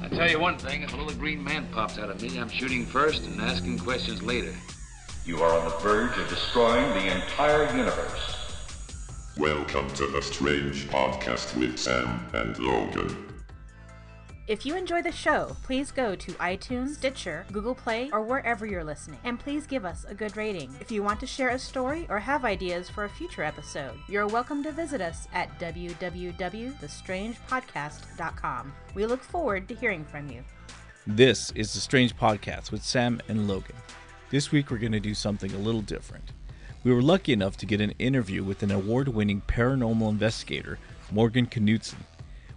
I tell you one thing, if a little green man pops out of me, I'm shooting first and asking questions later. You are on the verge of destroying the entire universe. Welcome to the Strange Podcast with Sam and Logan. If you enjoy the show, please go to iTunes, Stitcher, Google Play, or wherever you're listening, and please give us a good rating. If you want to share a story or have ideas for a future episode, you're welcome to visit us at www.thestrangepodcast.com. We look forward to hearing from you. This is The Strange Podcast with Sam and Logan. This week we're going to do something a little different. We were lucky enough to get an interview with an award-winning paranormal investigator, Morgan Knudsen.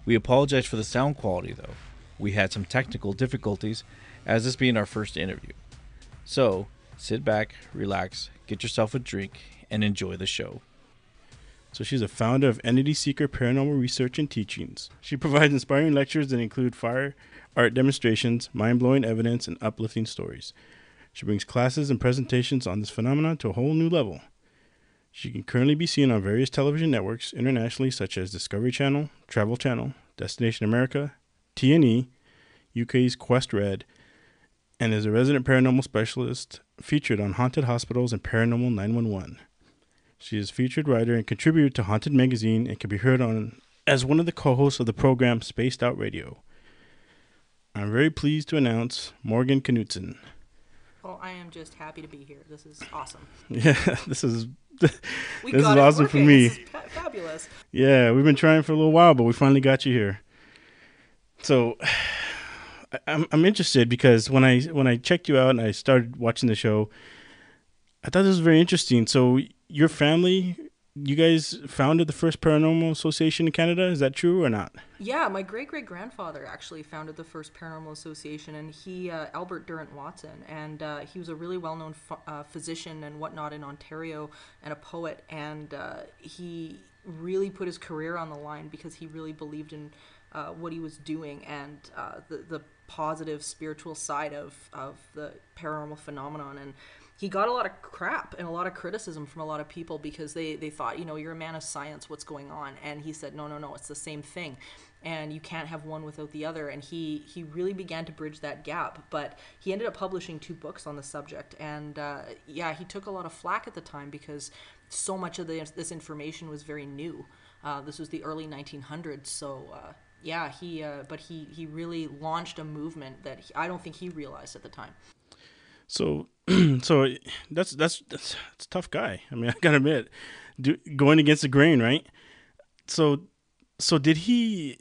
We apologize for the sound quality, though. We had some technical difficulties, as this being our first interview. So, sit back, relax, get yourself a drink, and enjoy the show. So she's a founder of Entityseeker Paranormal Research and Teachings. She provides inspiring lectures that include fire art demonstrations, mind-blowing evidence, and uplifting stories. She brings classes and presentations on this phenomenon to a whole new level. She can currently be seen on various television networks internationally, such as Discovery Channel, Travel Channel, Destination America, T&E, UK's Quest Red, and is a resident paranormal specialist featured on Haunted Hospitals and Paranormal 911. She is a featured writer and contributor to Haunted Magazine and can be heard on as one of the co-hosts of the program Spaced Out Radio. I'm very pleased to announce Morgan Knudsen. Well, I am just happy to be here. This is awesome. Yeah, this is awesome for me. This is fabulous. Yeah, we've been trying for a little while, but we finally got you here. So, I'm interested because when I checked you out and I started watching the show, I thought this was very interesting. So, your family, you guys founded the first paranormal association in Canada. Is that true or not? Yeah, my great-great-grandfather actually founded the first paranormal association, and he, Albert Durant Watson, and he was a really well-known physician and whatnot in Ontario and a poet, and he really put his career on the line because he really believed in what he was doing and the positive spiritual side of the paranormal phenomenon. And he got a lot of crap and a lot of criticism from a lot of people because they thought, you're a man of science, what's going on? And he said, no, it's the same thing. And you can't have one without the other. And he really began to bridge that gap. But he ended up publishing 2 books on the subject. And he took a lot of flack at the time because so much of this information was very new. This was the early 1900s. So he really launched a movement that I don't think he realized at the time. So that's a tough guy. I mean, I gotta admit, going against the grain, right? So did he,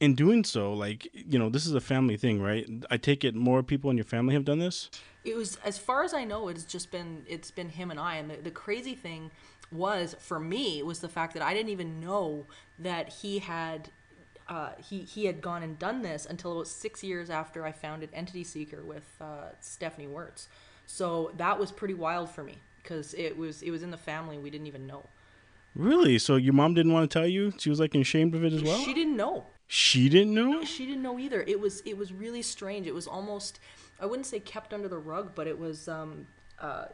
in doing so, this is a family thing, right? I take it more people in your family have done this? It was, as far as I know, it's been him and I. And the crazy thing was, for me, was the fact that I didn't even know that he had gone and done this until about 6 years after I founded Entityseeker with Stephanie Wirtz. So that was pretty wild for me because it was in the family and we didn't even know. Really? So your mom didn't want to tell you? She was ashamed of it as well? She didn't know. She didn't know? She didn't know either. It was really strange. It was almost, I wouldn't say kept under the rug, but it was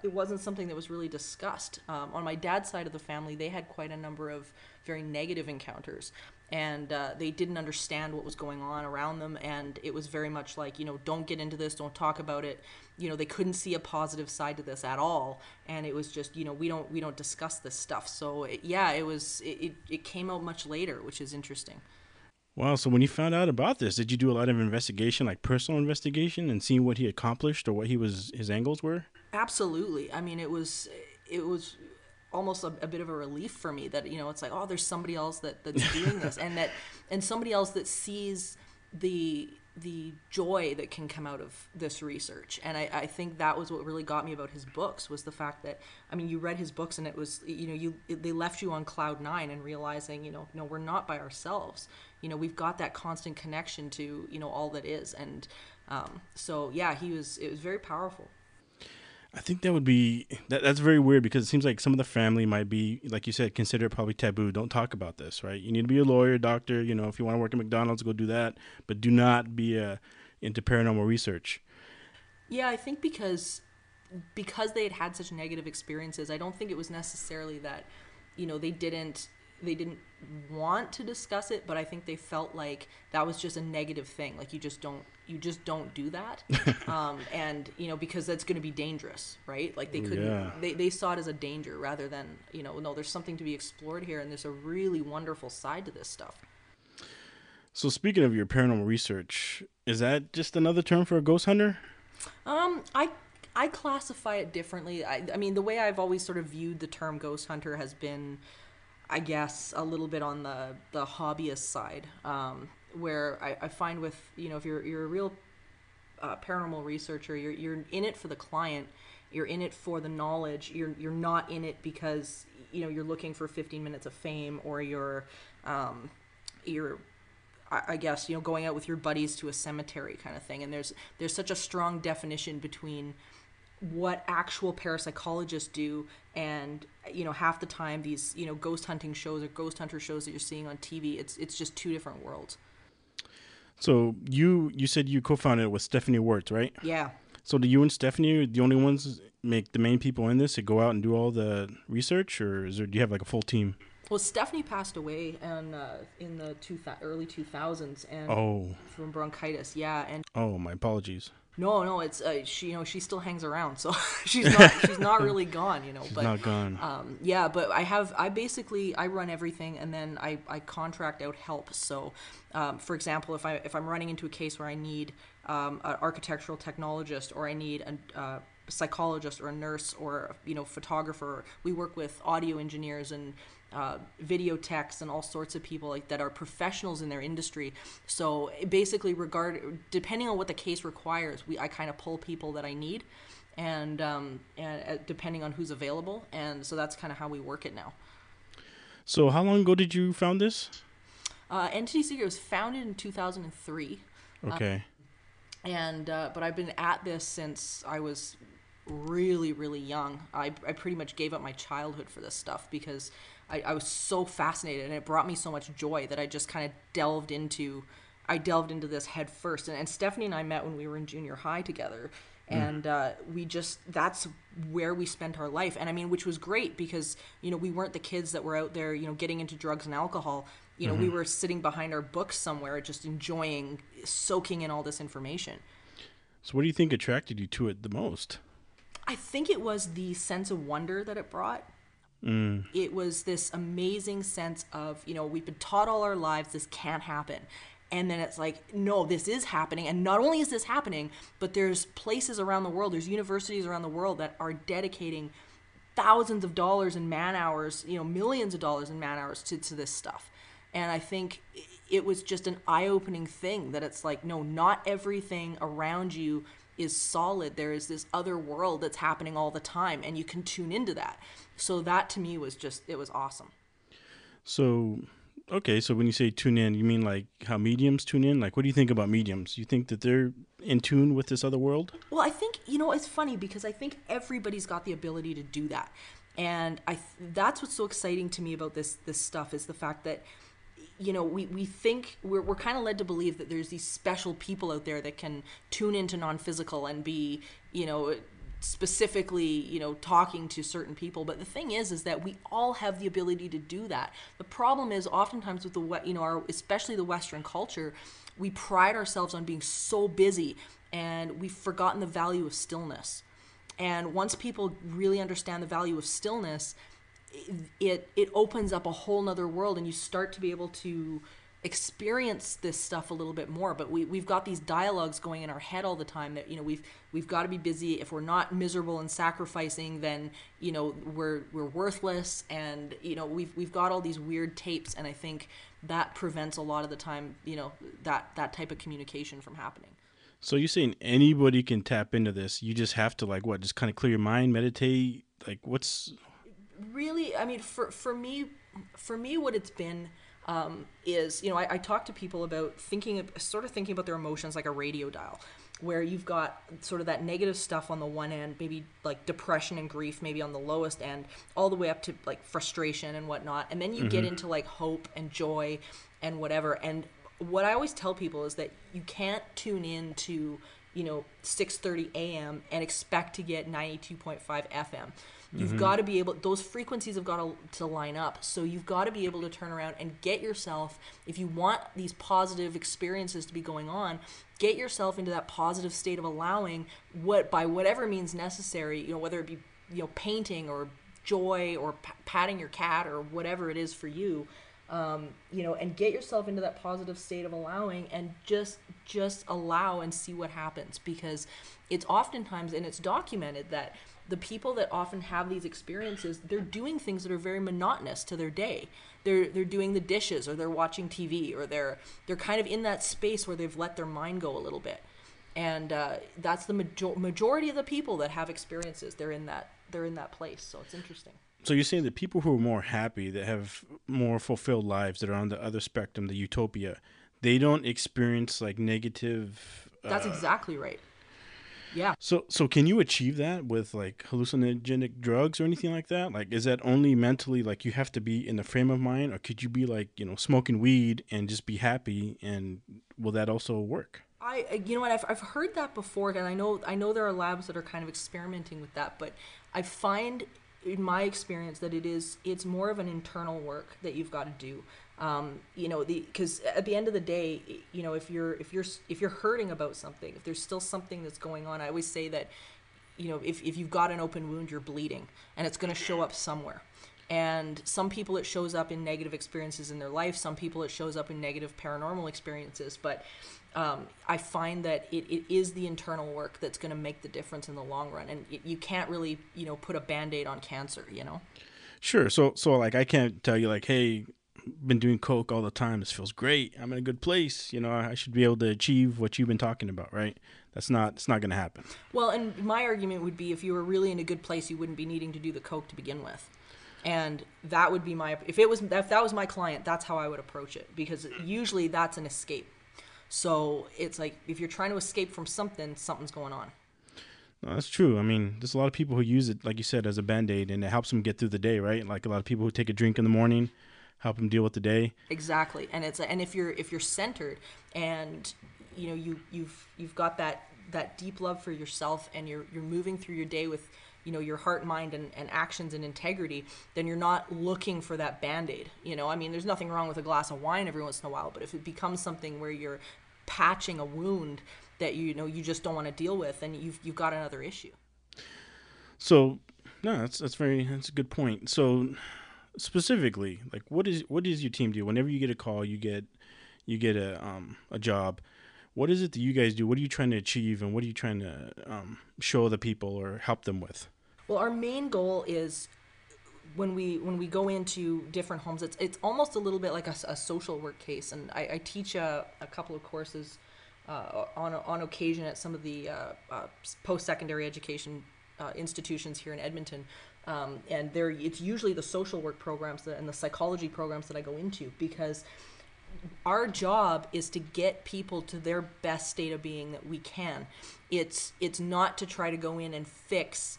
it wasn't something that was really discussed. On my dad's side of the family, they had quite a number of very negative encounters. And they didn't understand what was going on around them, and it was very much like, don't get into this, don't talk about it. They couldn't see a positive side to this at all, and it was just, we don't discuss this stuff. So it came out much later, which is interesting. Wow. So when you found out about this, did you do a lot of investigation, like personal investigation, and seeing what he accomplished or what his angles were? Absolutely. I mean, it was almost a bit of a relief for me that, it's like, oh, there's somebody else that's doing this and somebody else that sees the joy that can come out of this research. And I think that was what really got me about his books, was the fact that, you read his books and it was, they left you on cloud 9 and realizing, no, we're not by ourselves. We've got that constant connection to, all that is. And it was very powerful. I think that would be, that's very weird because it seems like some of the family might be, like you said, consider it probably taboo. Don't talk about this, right? You need to be a lawyer, doctor, if you want to work at McDonald's, go do that, but do not be into paranormal research. Yeah, I think because they had such negative experiences, I don't think it was necessarily that, they didn't they didn't want to discuss it, but I think they felt like that was just a negative thing. Like you just don't do that. And, you know, because that's going to be dangerous, right? Like they couldn't, they saw it as a danger rather than, you know, no, there's something to be explored here. And there's a really wonderful side to this stuff. So speaking of your paranormal research, is that just another term for a ghost hunter? I classify it differently. I mean, the way I've always sort of viewed the term ghost hunter has been, I guess, a little bit on the hobbyist side, where I find with, you know, if you're a real paranormal researcher, you're in it for the client, you're in it for the knowledge, you're not in it because, you know, you're looking for 15 minutes of fame, or you're I guess, you know, going out with your buddies to a cemetery kind of thing. And there's such a strong definition between what actual parapsychologists do and, you know, half the time these, you know, ghost hunting shows or ghost hunter shows that you're seeing on TV, it's just two different worlds. So you said you co-founded it with Stephanie Wirtz, right? Yeah. So do you and Stephanie the only ones make the main people in this that go out and do all the research, or do you have like a full team? Well, Stephanie passed away in the early 2000s and from bronchitis. Yeah, and my apologies. No, it's she still hangs around, so she's not really gone, you know. She's not gone. Yeah, but I run everything, and then I contract out help. So, for example, if I'm running into a case where I need an architectural technologist, or I need a psychologist or a nurse or, you know, photographer, we work with audio engineers and video techs and all sorts of people like that are professionals in their industry. So basically, depending on what the case requires, I kind of pull people that I need, and depending on who's available, and so that's kind of how we work it now. So how long ago did you found this? Entityseeker was founded in 2003. Okay. But I've been at this since I was really, really young. I pretty much gave up my childhood for this stuff because I was so fascinated, and it brought me so much joy that I just kind of delved into this head first. And Stephanie and I met when we were in junior high together, and that's where we spent our life. And I mean, which was great because, you know, we weren't the kids that were out there, you know, getting into drugs and alcohol. You know, we were sitting behind our books somewhere, just soaking in all this information. So what do you think attracted you to it the most? I think it was the sense of wonder that it brought. It was this amazing sense of, you know, we've been taught all our lives this can't happen. And then it's like, no, this is happening. And not only is this happening, but there's places around the world, there's universities around the world that are dedicating thousands of dollars in man hours, you know, millions of dollars in man hours to this stuff. And I think it was just an eye-opening thing that it's like, no, not everything around you is solid. There is this other world that's happening all the time, and you can tune into that. So that to me was it was awesome. So, okay, so when you say tune in, you mean like how mediums tune in? Like, what do you think about mediums? You think that they're in tune with this other world? Well, I think, you know, it's funny because I think everybody's got the ability to do that. And that's what's so exciting to me about this stuff is the fact that, you know, we think we're kind of led to believe that there's these special people out there that can tune into non-physical and be, you know, specifically, you know, talking to certain people. But the thing is that we all have the ability to do that. The problem is oftentimes with especially the Western culture, we pride ourselves on being so busy, and we've forgotten the value of stillness. And once people really understand the value of stillness, it opens up a whole nother world, and you start to be able to experience this stuff a little bit more. But we've got these dialogues going in our head all the time that, you know, we've got to be busy. If we're not miserable and sacrificing, then, you know, we're worthless. And, you know, we've got all these weird tapes, and I think that prevents a lot of the time, you know, that type of communication from happening. So you're saying anybody can tap into this? You just have to, like, what, just kind of clear your mind, meditate? Like, what's really, I mean, for me, what it's been is, you know, I talk to people about thinking about their emotions like a radio dial, where you've got sort of that negative stuff on the one end, maybe like depression and grief maybe on the lowest end, all the way up to like frustration and whatnot, and then you get into like hope and joy and whatever. And what I always tell people is that you can't tune in to 6:30 a.m. and expect to get 92.5 FM. You've got to be able, those frequencies have got to line up. So you've got to be able to turn around and get yourself, if you want these positive experiences to be going on, get yourself into that positive state of allowing by whatever means necessary, whether it be, painting or joy or patting your cat or whatever it is for you, and get yourself into that positive state of allowing and just allow and see what happens. Because it's oftentimes, and it's documented, that the people that often have these experiences, they're doing things that are very monotonous to their day. They're doing the dishes, or they're watching TV, or they're kind of in that space where they've let their mind go a little bit. And that's the majority of the people that have experiences. They're in that place. So it's interesting. So you're saying that people who are more happy, that have more fulfilled lives, that are on the other spectrum, the Utopia, they don't experience like negative. That's exactly right. Yeah. So can you achieve that with like hallucinogenic drugs or anything like that? Like, is that only mentally, like you have to be in the frame of mind, or could you be like, smoking weed and just be happy, and will that also work? I've heard that before, and I know there are labs that are kind of experimenting with that, but I find in my experience that it's more of an internal work that you've got to do. Because at the end of the day, if you're hurting about something, if there's still something that's going on, I always say that, if you've got an open wound, you're bleeding, and it's going to show up somewhere. And some people it shows up in negative experiences in their life. Some people it shows up in negative paranormal experiences. But I find that it is the internal work that's going to make the difference in the long run. And you can't really, put a Band-Aid on cancer, Sure. So like I can't tell you like, hey, been doing coke all the time, this feels great, I'm in a good place, I should be able to achieve what you've been talking about, right? It's not going to happen. Well, and my argument would be, if you were really in a good place, you wouldn't be needing to do the coke to begin with. And that would be if that was my client, that's how I would approach it, because usually that's an escape. So it's like, if you're trying to escape from something's going on. No, that's true. I mean, there's a lot of people who use it, like you said, as a Band-Aid, and it helps them get through the day, right? Like a lot of people who take a drink in the morning, help them deal with the day. Exactly. And if you're centered, and you've got that deep love for yourself, and you're moving through your day with your heart, mind, and actions and integrity, then you're not looking for that Band-Aid. I mean, there's nothing wrong with a glass of wine every once in a while, but if it becomes something where you're patching a wound that you just don't want to deal with, then you've got another issue. So no, that's a good point. So specifically, like, what does your team do whenever you get a call, you get a job? What is it that you guys do? What are you trying to achieve, and what are you trying to show the people or help them with? Well, our main goal is, when we go into different homes, it's almost a little bit like a social work case. And I teach a couple of courses on occasion at some of the post-secondary education institutions here in Edmonton. And it's usually the social work programs and the psychology programs that I go into, because our job is to get people to their best state of being that we can. It's not to try to go in and fix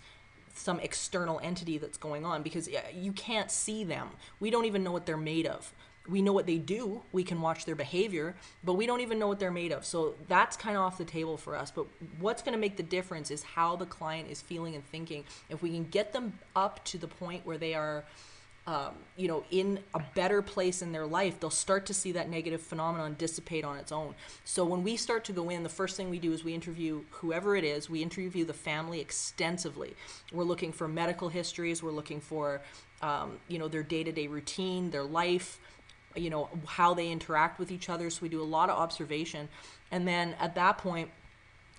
some external entity that's going on, because you can't see them. We don't even know what they're made of. We know what they do. We can watch their behavior, but we don't even know what they're made of. So that's kind of off the table for us. But what's going to make the difference is how the client is feeling and thinking. If we can get them up to the point where they are in a better place in their life, they'll start to see that negative phenomenon dissipate on its own. So when we start to go in, the first thing we do is we interview whoever it is. We interview the family extensively. We're looking for medical histories. We're looking for, their day-to-day routine, their life, how they interact with each other. So we do a lot of observation. And then at that point,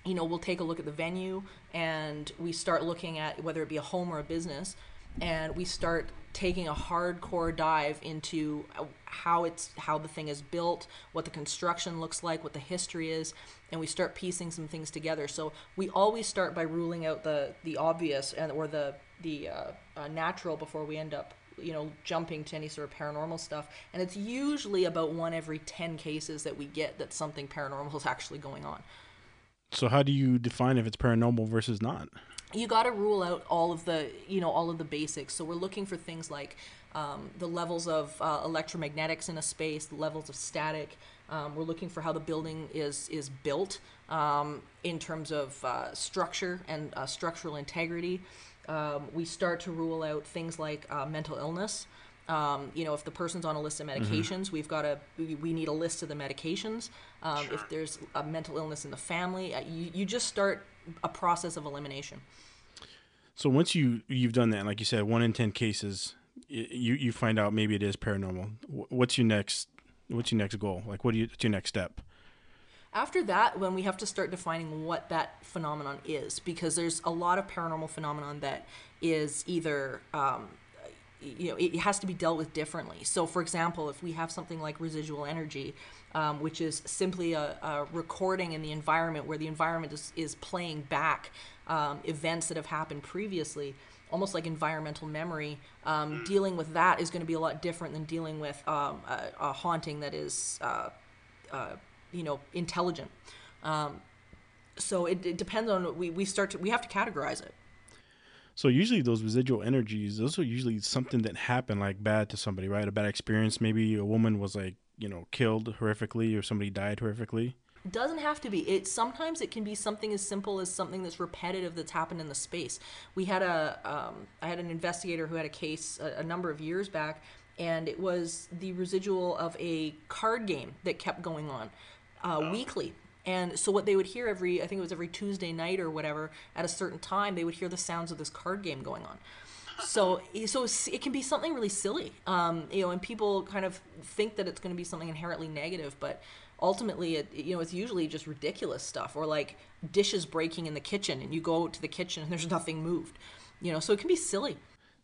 we'll take a look at the venue, and we start looking at whether it be a home or a business, and we start taking a hardcore dive into how the thing is built, what the construction looks like, what the history is, and we start piecing some things together. So we always start by ruling out the obvious or the natural before we end up jumping to any sort of paranormal stuff. And it's usually about 1 every 10 cases that we get that something paranormal is actually going on. So how do you define if it's paranormal versus not? You got to rule out all of the basics. So we're looking for things like the levels of electromagnetics in a space, the levels of static, We're looking for how the building is built in terms of structure and structural integrity. We start to rule out things like mental illness. If the person's on a list of medications, we need a list of the medications. If there's a mental illness in the family, you just start a process of elimination. So once you've done that, like you said, 1 in 10 cases, you find out maybe it is paranormal. What's your next goal? Like, what's your next step? After that, when we have to start defining what that phenomenon is, because there's a lot of paranormal phenomenon that is either, it has to be dealt with differently. So, for example, if we have something like residual energy, which is simply a recording in the environment where the environment is playing back events that have happened previously, almost like environmental memory, dealing with that is going to be a lot different than dealing with a haunting that is intelligent. So it depends on, we have to categorize it. So usually those residual energies, those are usually something that happened like bad to somebody, right? A bad experience. Maybe a woman was killed horrifically, or somebody died horrifically. It doesn't have to be. Sometimes it can be something as simple as something that's repetitive that's happened in the space. I had an investigator who had a case a number of years back, and it was the residual of a card game that kept going on weekly. And so what they would hear every Tuesday night or whatever, at a certain time, they would hear the sounds of this card game going on. So it can be something really silly, and people kind of think that it's going to be something inherently negative, but ultimately it's usually just ridiculous stuff, or like dishes breaking in the kitchen, and you go to the kitchen and there's nothing moved, so it can be silly.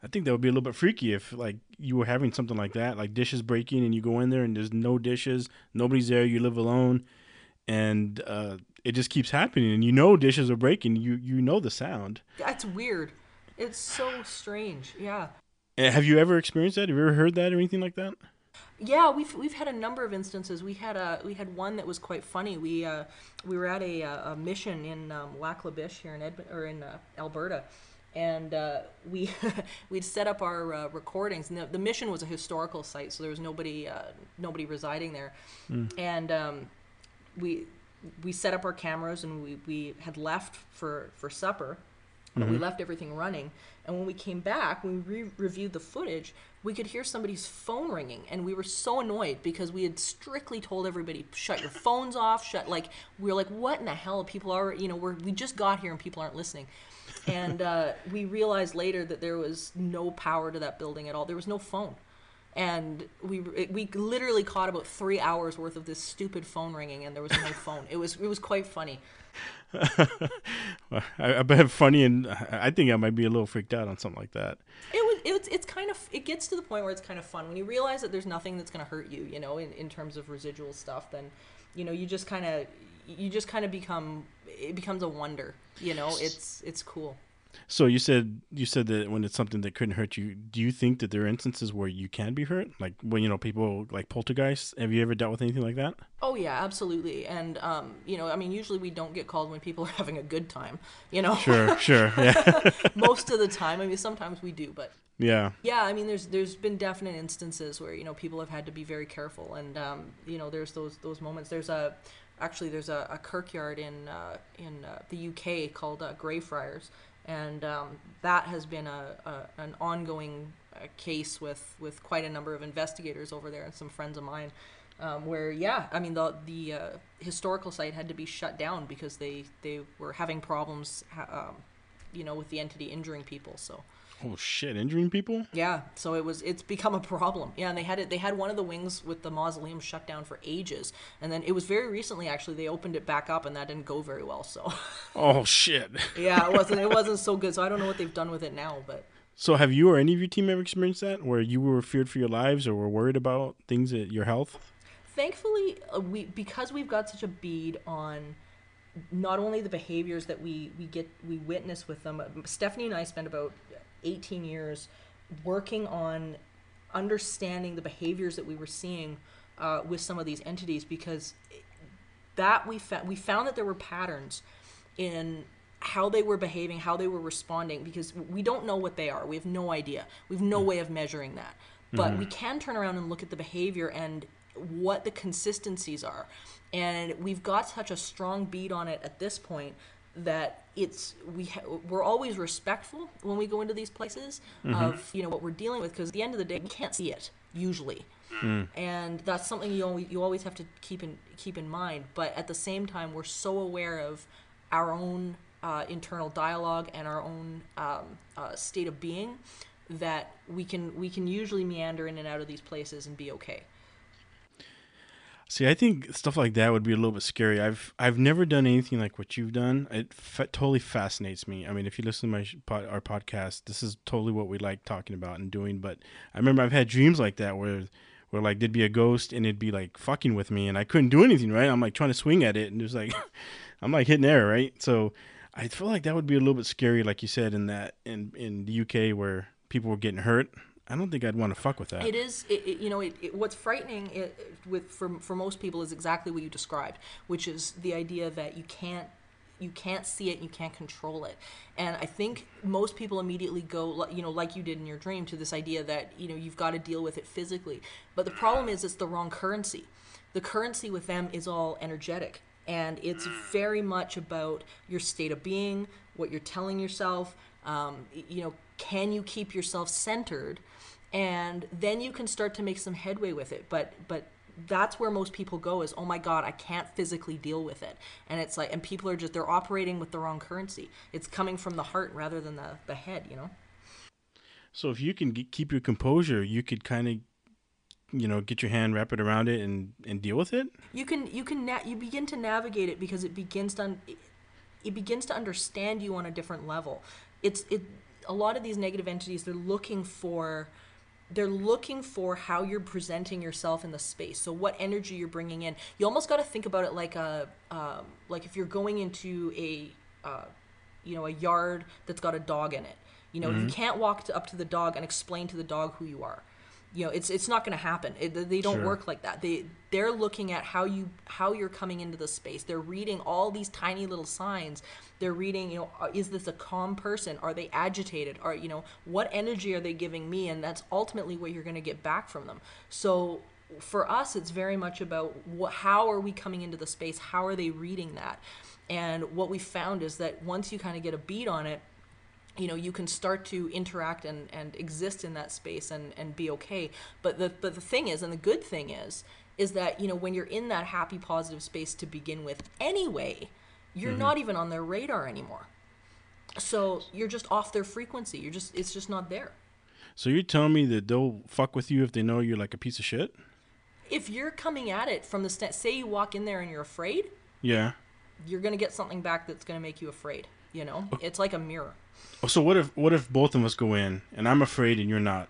I think that would be a little bit freaky if like you were having something like that, like dishes breaking, and you go in there and there's no dishes, nobody's there, you live alone, and it just keeps happening, and dishes are breaking, you know the sound. That's weird. It's so strange. Yeah. Have you ever experienced that? Have you ever heard that or anything like that? Yeah, we've had a number of instances. We had one that was quite funny. We were at a mission in Lac La Biche here in Alberta, and we'd set up our recordings. And the mission was a historical site, so there was nobody residing there, and we set up our cameras, and we had left for supper. But we left everything running, and when we came back, when we reviewed the footage, we could hear somebody's phone ringing, and we were so annoyed because we had strictly told everybody, shut your phones off, we were like, what in the hell? People are, we just got here and people aren't listening. And we realized later that there was no power to that building at all. There was no phone. And we literally caught about 3 hours worth of this stupid phone ringing, and there was no phone. It was quite funny. I bet funny, and I think I might be a little freaked out on something like that. It's kind of, it gets to the point where it's kind of fun when you realize that there's nothing that's going to hurt you, in terms of residual stuff. Then, you just kind of become, it becomes a wonder. It's cool. So you said that when it's something that couldn't hurt you, do you think that there are instances where you can be hurt? Like when, people like Poltergeist, have you ever dealt with anything like that? Oh yeah, absolutely. And, usually we don't get called when people are having a good time, Sure. Yeah. Most of the time. Sometimes we do, but yeah. Yeah. There's been definite instances where, people have had to be very careful. And, there's those moments. There's a kirkyard in the UK called Greyfriars. And that has been an ongoing case with quite a number of investigators over there and some friends of mine, where the historical site had to be shut down because they were having problems, with the entity injuring people. So. Oh shit! Injuring people? Yeah, so it's become a problem. Yeah, and they had one of the wings with the mausoleum shut down for ages, and then it was very recently actually they opened it back up, and that didn't go very well. So. Oh shit! Yeah, it wasn't so good. So I don't know what they've done with it now, but. So have you or any of your team ever experienced that, where you were feared for your lives or were worried about things at your health? Thankfully, because we've got such a bead on not only the behaviors that we witness with them. Stephanie and I spent about 18 years working on understanding the behaviors that we were seeing with some of these entities, because we found that there were patterns in how they were behaving, how they were responding, because we don't know what they are. We have no idea. We have no way of measuring that. But we can turn around and look at the behavior, and what the consistencies are. And we've got such a strong beat on it at this point that we're always respectful when we go into these places of what we're dealing with, because at the end of the day we can't see it usually, and that's something you always have to keep in mind. But at the same time, we're so aware of our own internal dialogue and our own state of being that we can usually meander in and out of these places and be okay. See, I think stuff like that would be a little bit scary. I've never done anything like what you've done. It totally fascinates me. I mean, if you listen to our podcast, this is totally what we like talking about and doing. But I remember I've had dreams like that where like there'd be a ghost and it'd be like fucking with me and I couldn't do anything, right? I'm like trying to swing at it and it's like I'm like hitting air, right? So I feel like that would be a little bit scary, like you said, in the UK where people were getting hurt. I don't think I'd want to fuck with that. It is, what's frightening for most people is exactly what you described, which is the idea that you can't see it and you can't control it. And I think most people immediately go, like you did in your dream, to this idea that, you've got to deal with it physically. But the problem is it's the wrong currency. The currency with them is all energetic. And it's very much about your state of being, what you're telling yourself, can you keep yourself centered? And then you can start to make some headway with it. But that's where most people go is, oh my God, I can't physically deal with it. And it's like, and people are they're operating with the wrong currency. It's coming from the heart rather than the head, So if you can keep your composure, you could kind of, get your hand, wrap it around it and deal with it? You begin to navigate it because it begins to understand you on a different level. A lot of these negative entities, they're looking for how you're presenting yourself in the space. So what energy you're bringing in. You almost got to think about it like if you're going into a yard that's got a dog in it. You can't walk up to the dog and explain to the dog who you are. It's not going to happen. They don't work like that. They're looking at how you're coming into the space. They're reading all these tiny little signs. They're reading, is this a calm person? Are they agitated? What energy are they giving me? And that's ultimately what you're going to get back from them. So for us, it's very much about how are we coming into the space? How are they reading that? And what we found is that once you kind of get a beat on it, you can start to interact and exist in that space and be okay. But the thing is, and the good thing is that, when you're in that happy, positive space to begin with anyway, you're not even on their radar anymore. So you're just off their frequency. It's just not there. So you're telling me that they'll fuck with you if they know you're like a piece of shit? If you're coming at it from say you walk in there and you're afraid. Yeah. You're going to get something back that's going to make you afraid. It's like a mirror. So what if both of us go in and I'm afraid and you're not?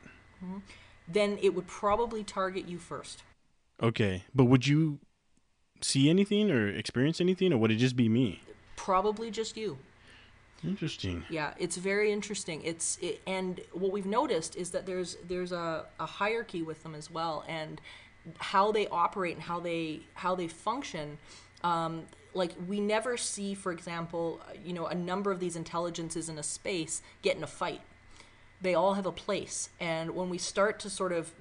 Then it would probably target you first. Okay, but would you see anything or experience anything, or would it just be me? Probably just you. Interesting. Yeah, it's very interesting. And what we've noticed is that there's a hierarchy with them as well, and how they operate and how they function. Like we never see, for example, a number of these intelligences in a space get in a fight. They all have a place, and when we start to sort of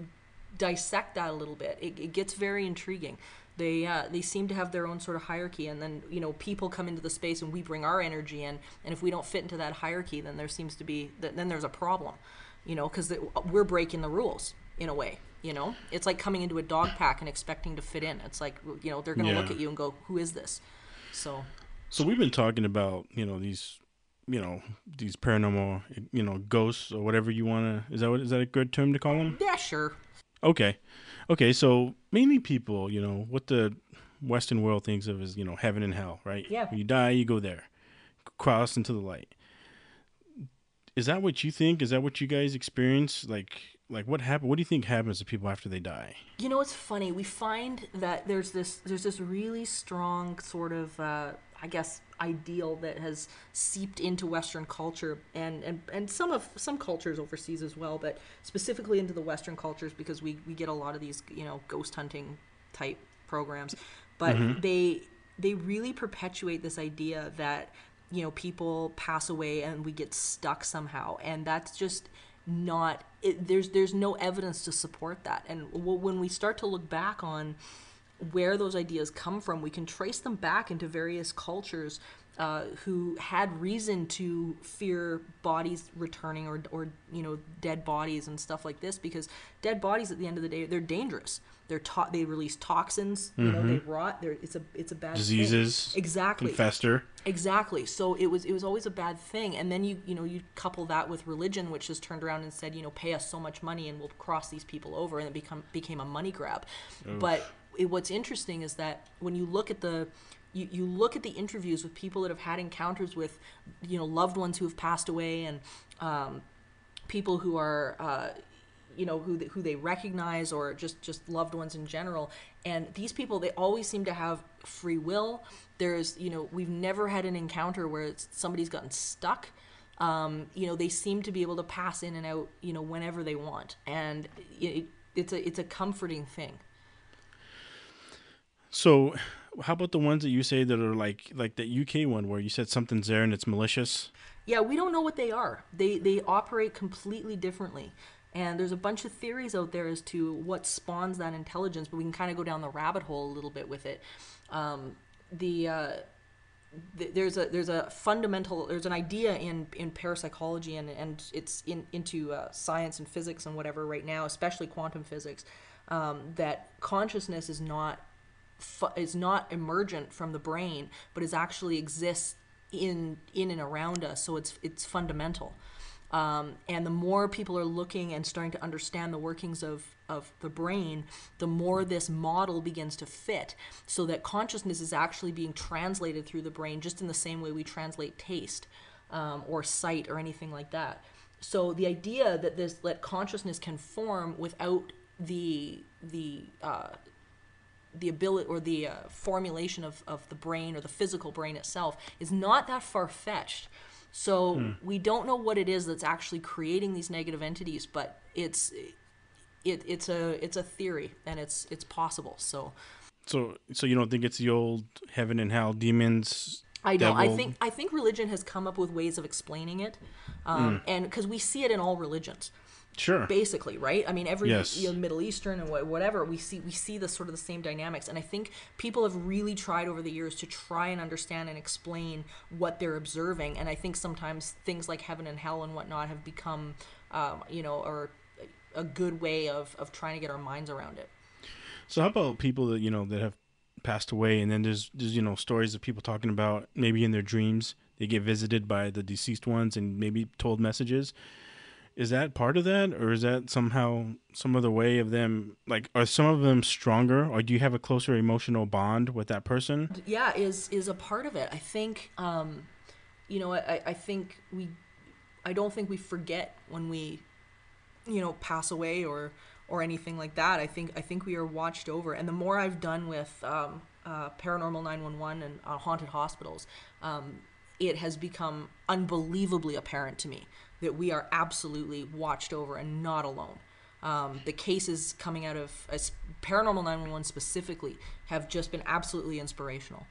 dissect that a little bit, it gets very intriguing. They seem to have their own sort of hierarchy, and then people come into the space and we bring our energy in, and if we don't fit into that hierarchy, then there seems to be then there's a problem, because we're breaking the rules in a way. It's like coming into a dog pack and expecting to fit in. It's like they're going to look at you and go, who is this? So we've been talking about these paranormal ghosts or whatever you want to. Is that a good term to call them? Yeah, sure. Okay, so mainly people, what the Western world thinks of as, heaven and hell, right? Yeah. When you die, you go there, cross into the light. Is that what you think? Is that what you guys experience? Like what happened? What do you think happens to people after they die? It's funny. We find that there's this really strong sort of, ideal that has seeped into Western culture and some cultures overseas as well, but specifically into the Western cultures because we get a lot of these, ghost hunting type programs. But they really perpetuate this idea that, people pass away and we get stuck somehow. And that's just not there's no evidence to support that. And when we start to look back on where those ideas come from, we can trace them back into various cultures who had reason to fear bodies returning, or dead bodies and stuff like this, because dead bodies at the end of the day, they're dangerous. They release toxins, they rot. It's a bad diseases. Thing. Exactly. Fester. Exactly. So it was always a bad thing. And then you couple that with religion, which has turned around and said, pay us so much money and we'll cross these people over, and it became a money grab. Oof. But what's interesting is that when you look at you look at the interviews with people that have had encounters with, loved ones who have passed away, and people who are, who they recognize, or just loved ones in general. And these people, they always seem to have free will. There's, we've never had an encounter where somebody's gotten stuck. They seem to be able to pass in and out, whenever they want. And it's a comforting thing. So how about the ones that you say that are like the UK one where you said something's there and it's malicious? Yeah, we don't know what they are. They operate completely differently. And there's a bunch of theories out there as to what spawns that intelligence, but we can kind of go down the rabbit hole a little bit with it. There's an idea in parapsychology, and it's into science and physics and whatever right now, especially quantum physics, that consciousness is not emergent from the brain, but is actually exists in and around us. So it's fundamental. And the more people are looking and starting to understand the workings of the brain, the more this model begins to fit, so that consciousness is actually being translated through the brain, just in the same way we translate taste or sight or anything like that. So the idea that consciousness can form without the ability or the formulation of the brain or the physical brain itself is not that far-fetched. So we don't know what it is that's actually creating these negative entities, but it's a theory, and it's possible. So you don't think it's the old heaven and hell, demons? I don't. I think religion has come up with ways of explaining it, and because we see it in all religions. Sure. Basically, right? I mean, every yes. Middle Eastern and whatever, we see the sort of the same dynamics, and I think people have really tried over the years to try and understand and explain what they're observing, and I think sometimes things like heaven and hell and whatnot have become, or a good way of trying to get our minds around it. So how about people that that have passed away, and then there's stories of people talking about maybe in their dreams they get visited by the deceased ones and maybe told messages. Is that part of that, or is that somehow some other way of them, like, are some of them stronger, or do you have a closer emotional bond with that person? Yeah, is a part of it. I think, I don't think we forget when we, pass away or anything like that. I think we are watched over. And the more I've done with Paranormal 911 and haunted hospitals, it has become unbelievably apparent to me that we are absolutely watched over and not alone. The cases coming out of Paranormal 911 specifically have just been absolutely inspirational.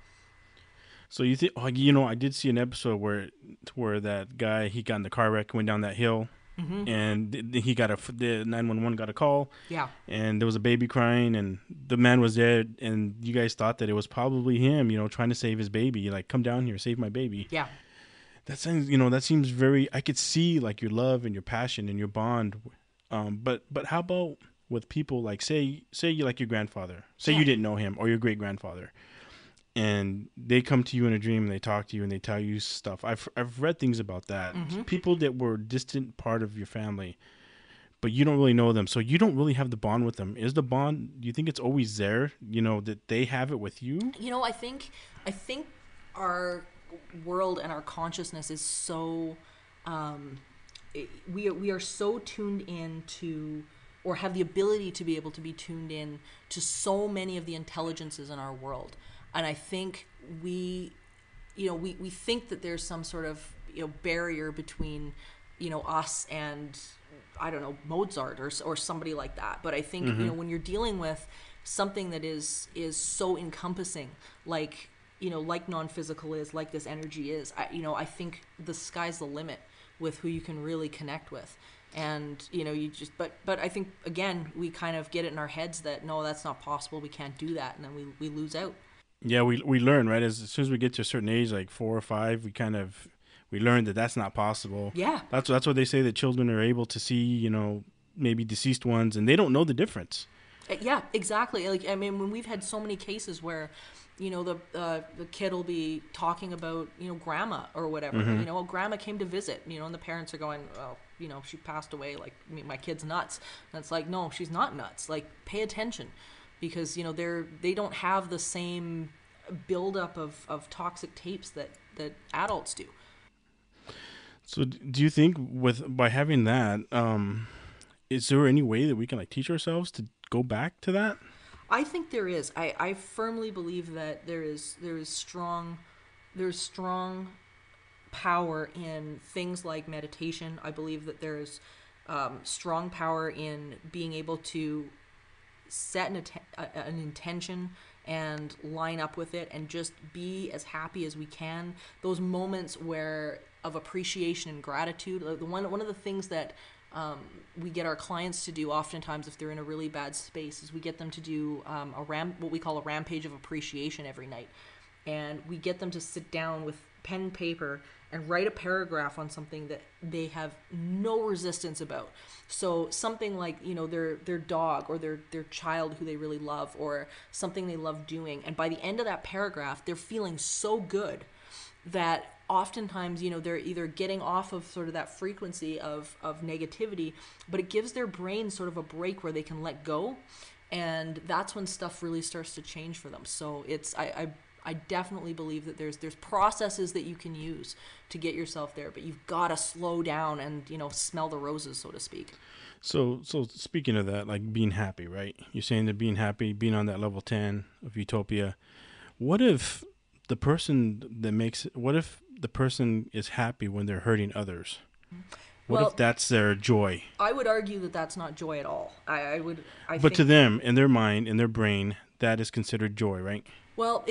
So you think, I did see an episode where that guy, he got in the car wreck, went down that hill, and he the 911 got a call. Yeah. And there was a baby crying, and the man was dead, and you guys thought that it was probably him, trying to save his baby, like, come down here, save my baby. Yeah. That seems very, I could see like your love and your passion and your bond. But how about with people like, say you like your grandfather, say you didn't know him, or your great grandfather, and they come to you in a dream and they talk to you and they tell you stuff. I've read things about that. People that were a distant part of your family, but you don't really know them, so you don't really have the bond with them. Is the bond, do you think it's always there, that they have it with you? I think our world and our consciousness is so we are so tuned in to, or have the ability to be able to be tuned in to so many of the intelligences in our world, and I think we think that there's some sort of barrier between us and, I don't know, Mozart or somebody like that. But I think when you're dealing with something that is so encompassing, like non-physical is, like this energy is, I think the sky's the limit with who you can really connect with. And, you know, you just, but I think, again, we kind of get it in our heads that, no, that's not possible, we can't do that, and then we lose out. Yeah, we learn, right? As soon as we get to a certain age, like 4 or 5, we learn that that's not possible. Yeah. That's what they say, that children are able to see, you know, maybe deceased ones, and they don't know the difference. Yeah, exactly. Like, I mean, when we've had so many cases where, you know, the kid will be talking about, you know, grandma or whatever. You know, grandma came to visit, you know, and the parents are going, well, you know, she passed away, like, my kid's nuts. And it's like, no, she's not nuts. Like, pay attention, because, you know, they don't have the same buildup of toxic tapes that adults do. So do you think by having that, is there any way that we can, like, teach ourselves to go back to that? I think there is. I firmly believe that there is strong power in things like meditation. I believe that there is strong power in being able to set an intention and line up with it and just be as happy as we can. Those moments of appreciation and gratitude. One of the things that we get our clients to do oftentimes, if they're in a really bad space, is we get them to do what we call a rampage of appreciation every night. And we get them to sit down with pen and paper and write a paragraph on something that they have no resistance about. So something like, you know, their dog or their child who they really love, or something they love doing. And by the end of that paragraph, they're feeling so good that oftentimes, you know, they're either getting off of sort of that frequency of negativity, but it gives their brain sort of a break where they can let go. And that's when stuff really starts to change for them. So I definitely believe that there's processes that you can use to get yourself there, but you've got to slow down and, you know, smell the roses, so to speak. So speaking of that, like being happy, right? You're saying that being happy, being on that level 10 of Utopia. What if the person is happy when they're hurting others? What if that's their joy? I would argue that that's not joy at all. But to them, in their mind, in their brain, that is considered joy, right? Well,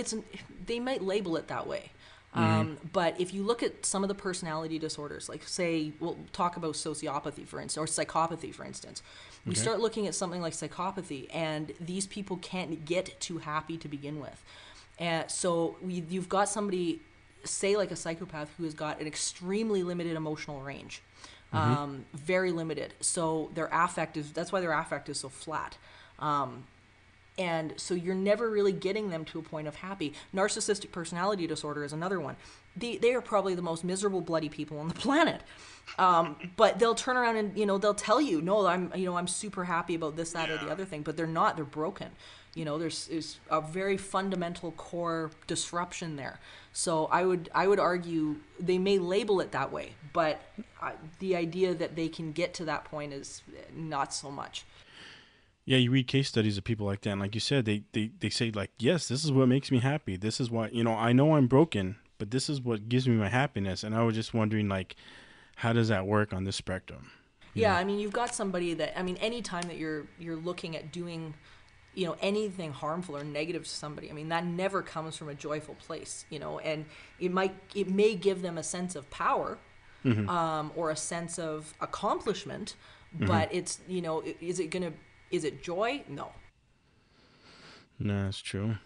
they might label it that way. But if you look at some of the personality disorders, like, say, we'll talk about sociopathy, for instance, or psychopathy, for instance. We start looking at something like psychopathy, and these people can't get too happy to begin with. And so you've got somebody, say, like a psychopath, who has got an extremely limited emotional range, very limited. So that's why their affect is so flat. And so you're never really getting them to a point of happy. Narcissistic personality disorder is another one. They are probably the most miserable, bloody people on the planet. But they'll turn around and, you know, they'll tell you, no, I'm super happy about this, that, or the other thing. But they're not. They're broken. You know, there's a very fundamental core disruption there. So I would argue they may label it that way, but the idea that they can get to that point is not so much. Yeah, you read case studies of people like that, and like you said, they say, like, yes, this is what makes me happy. This is why, you know I'm broken, but this is what gives me my happiness. And I was just wondering, like, how does that work on this spectrum? Yeah, I mean, you've got somebody that, I mean, any time that you're looking at doing, you know, anything harmful or negative to somebody, I mean, that never comes from a joyful place, you know, and it may give them a sense of power, or a sense of accomplishment, but it's, you know, is it joy? No. No, that's true.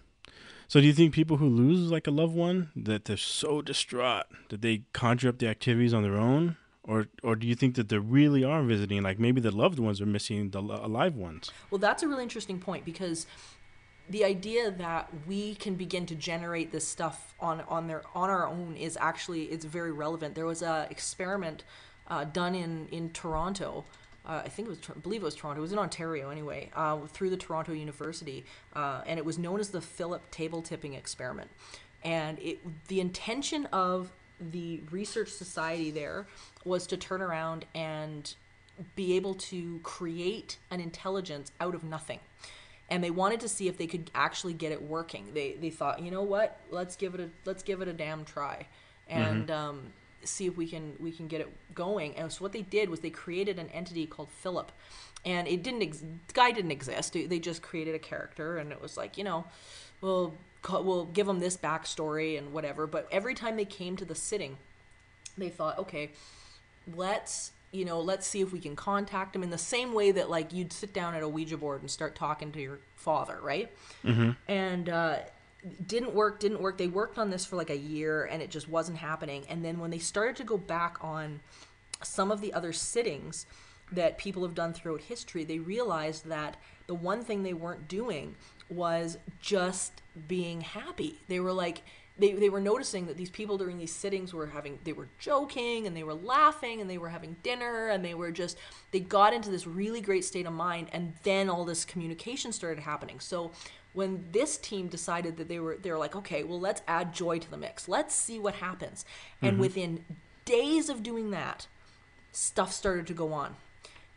So do you think people who lose, like, a loved one, that they're so distraught that they conjure up the activities on their own? Or do you think that they really are visiting, like maybe the loved ones are missing the alive ones? Well, that's a really interesting point, because the idea that we can begin to generate this stuff on our own is actually, it's very relevant. There was an experiment done in Toronto. I believe it was Toronto. It was in Ontario anyway, through the Toronto University, and it was known as the Philip table tipping experiment. And the intention of the research society there was to turn around and be able to create an intelligence out of nothing. And they wanted to see if they could actually get it working. They thought, you know what, let's give it a damn try, and see if we can get it going. And so what they did was they created an entity called Philip, and the guy didn't exist. They just created a character, and it was like, you know, we'll give them this backstory and whatever. But every time they came to the sitting, they thought, okay, let's let's see if we can contact him, in the same way that like you'd sit down at a Ouija board and start talking to your father, right? Mm-hmm. And didn't work. They worked on this for like a year and it just wasn't happening. And then when they started to go back on some of the other sittings that people have done throughout history, they realized that the one thing they weren't doing was just being happy. They were like, they were noticing that these people during these sittings they were joking and they were laughing and they were having dinner and they got into this really great state of mind, and then all this communication started happening. So when this team decided that they were like, okay, well, let's add joy to the mix. Let's see what happens. And within days of doing that, stuff started to go on.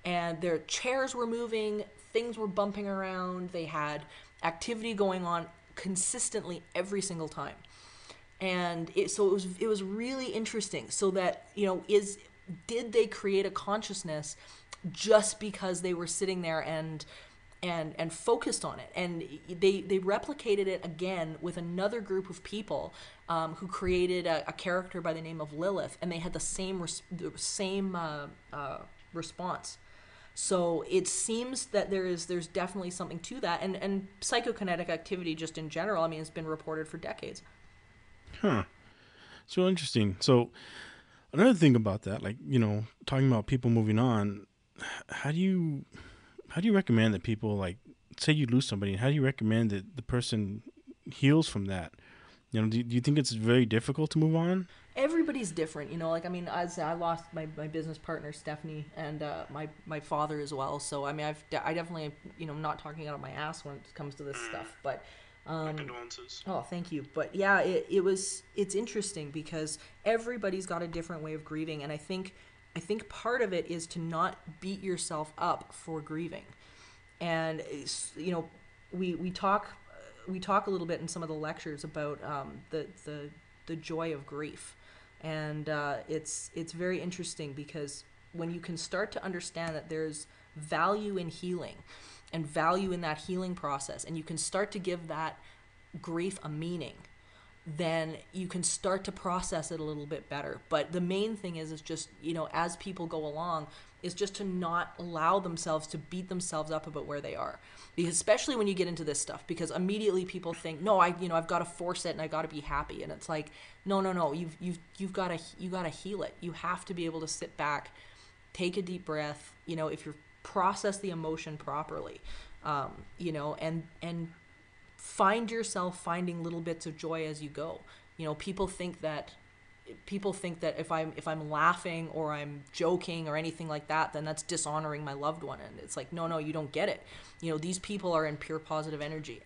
And their chairs were moving, things were bumping around, they had activity going on consistently every single time. And it was really interesting. So that, did they create a consciousness just because they were sitting there and focused on it? And they replicated it again with another group of people who created a character by the name of Lilith, and they had the same response. So it seems that there's definitely something to that, and psychokinetic activity just in general, I mean, it's been reported for decades. Huh. So interesting. So another thing about that, like, talking about people moving on, how do you recommend that people, like, say you lose somebody, how do you recommend that the person heals from that? Do you think it's very difficult to move on? Everybody's different, as I lost my business partner, Stephanie, and my father as well. So, I mean, I definitely, I'm not talking out of my ass when it comes to this stuff, but... my condolences. Oh, thank you. But yeah, it's interesting because everybody's got a different way of grieving, and I think part of it is to not beat yourself up for grieving. And we talk a little bit in some of the lectures about the joy of grief, and it's very interesting because when you can start to understand that there's value in healing and value in that healing process, and you can start to give that grief a meaning, then you can start to process it a little bit better. But the main thing is just, as people go along, is just to not allow themselves to beat themselves up about where they are. Because especially when you get into this stuff, because immediately people think, no, I've got to force it and I got to be happy. And it's like, no, you've got to heal it. You have to be able to sit back, take a deep breath, if you're process the emotion properly, and find yourself finding little bits of joy as you go. People think that if I'm laughing or I'm joking or anything like that, then that's dishonoring my loved one. And it's like, no, you don't get it. These people are in pure positive energy,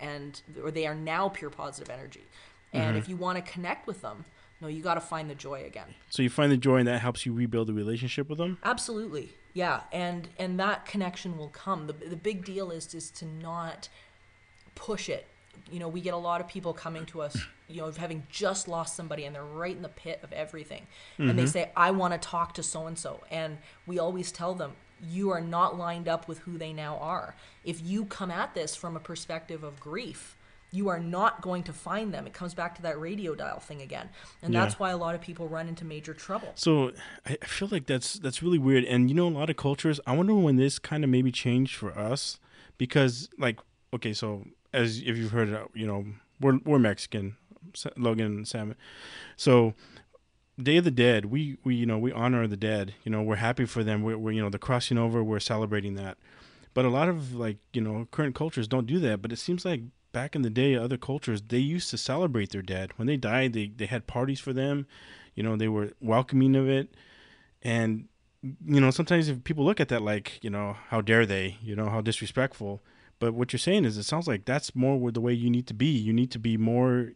or they are now pure positive energy. And if you want to connect with them, no, you got to find the joy again. So you find the joy, and that helps you rebuild the relationship with them? Absolutely. Yeah. And that connection will come. The big deal is just to not push it. We get a lot of people coming to us, having just lost somebody, and they're right in the pit of everything. And they say, I want to talk to so-and-so. And we always tell them, you are not lined up with who they now are. If you come at this from a perspective of grief, you are not going to find them. It comes back to that radio dial thing again. And that's why a lot of people run into major trouble. So I feel like that's really weird. And, a lot of cultures, I wonder when this kind of maybe changed for us. Because, like, okay, so as if you've heard, we're Mexican, Logan and Sam. So Day of the Dead, we honor the dead. We're happy for them. We're the crossing over, we're celebrating that. But a lot of, like, current cultures don't do that. But it seems like back in the day, other cultures, they used to celebrate their dead. When they died, they had parties for them. They were welcoming of it. And, sometimes if people look at that like, how dare they, how disrespectful. But what you're saying is, it sounds like that's more the way you need to be. You need to be more,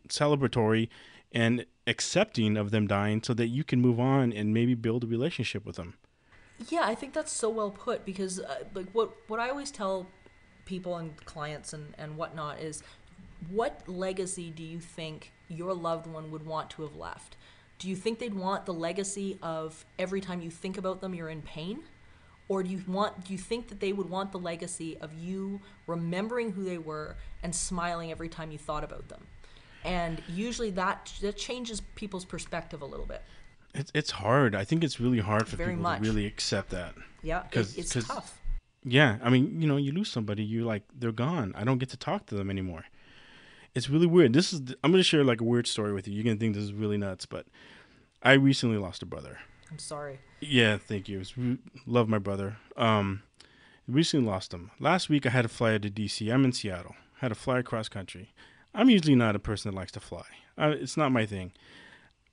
celebratory and accepting of them dying so that you can move on and maybe build a relationship with them. Yeah, I think that's so well put, because like what I always tell people and clients and whatnot is, what legacy do you think your loved one would want to have left? Do you think they'd want the legacy of every time you think about them, you're in pain? Or do you think that they would want the legacy of you remembering who they were and smiling every time you thought about them? And usually that changes people's perspective a little bit. It's hard. I think it's really hard for Very people much. to really accept that. Yeah, it's tough. Yeah, I mean, you lose somebody, you like, they're gone. I don't get to talk to them anymore. It's really weird. I'm going to share like a weird story with you. You're going to think this is really nuts, but I recently lost a brother. I'm sorry. Yeah, thank you. Love my brother. Recently lost him. Last week I had to fly out to DC. I'm in Seattle. Had to fly across country. I'm usually not a person that likes to fly. It's not my thing.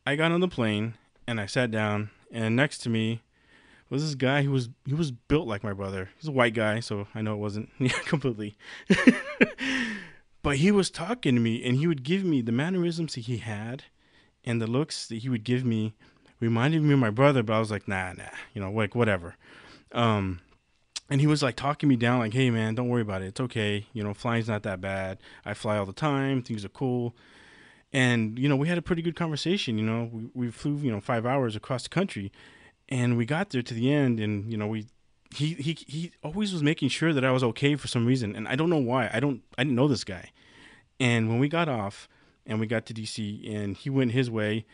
I got on the plane and I sat down, and next to me was this guy who was built like my brother. He's a white guy, so I know it wasn't completely. But he was talking to me, and he would give me the mannerisms that he had and the looks that he would give me reminded me of my brother, but I was like, nah, like whatever. And he was like talking me down, like, hey man, don't worry about it. It's okay. Flying's not that bad. I fly all the time. Things are cool. And, we had a pretty good conversation. We flew, 5 hours across the country, and we got there to the end, and, he always was making sure that I was okay for some reason. And I don't know why. I didn't know this guy. And when we got off and we got to DC, and he went his way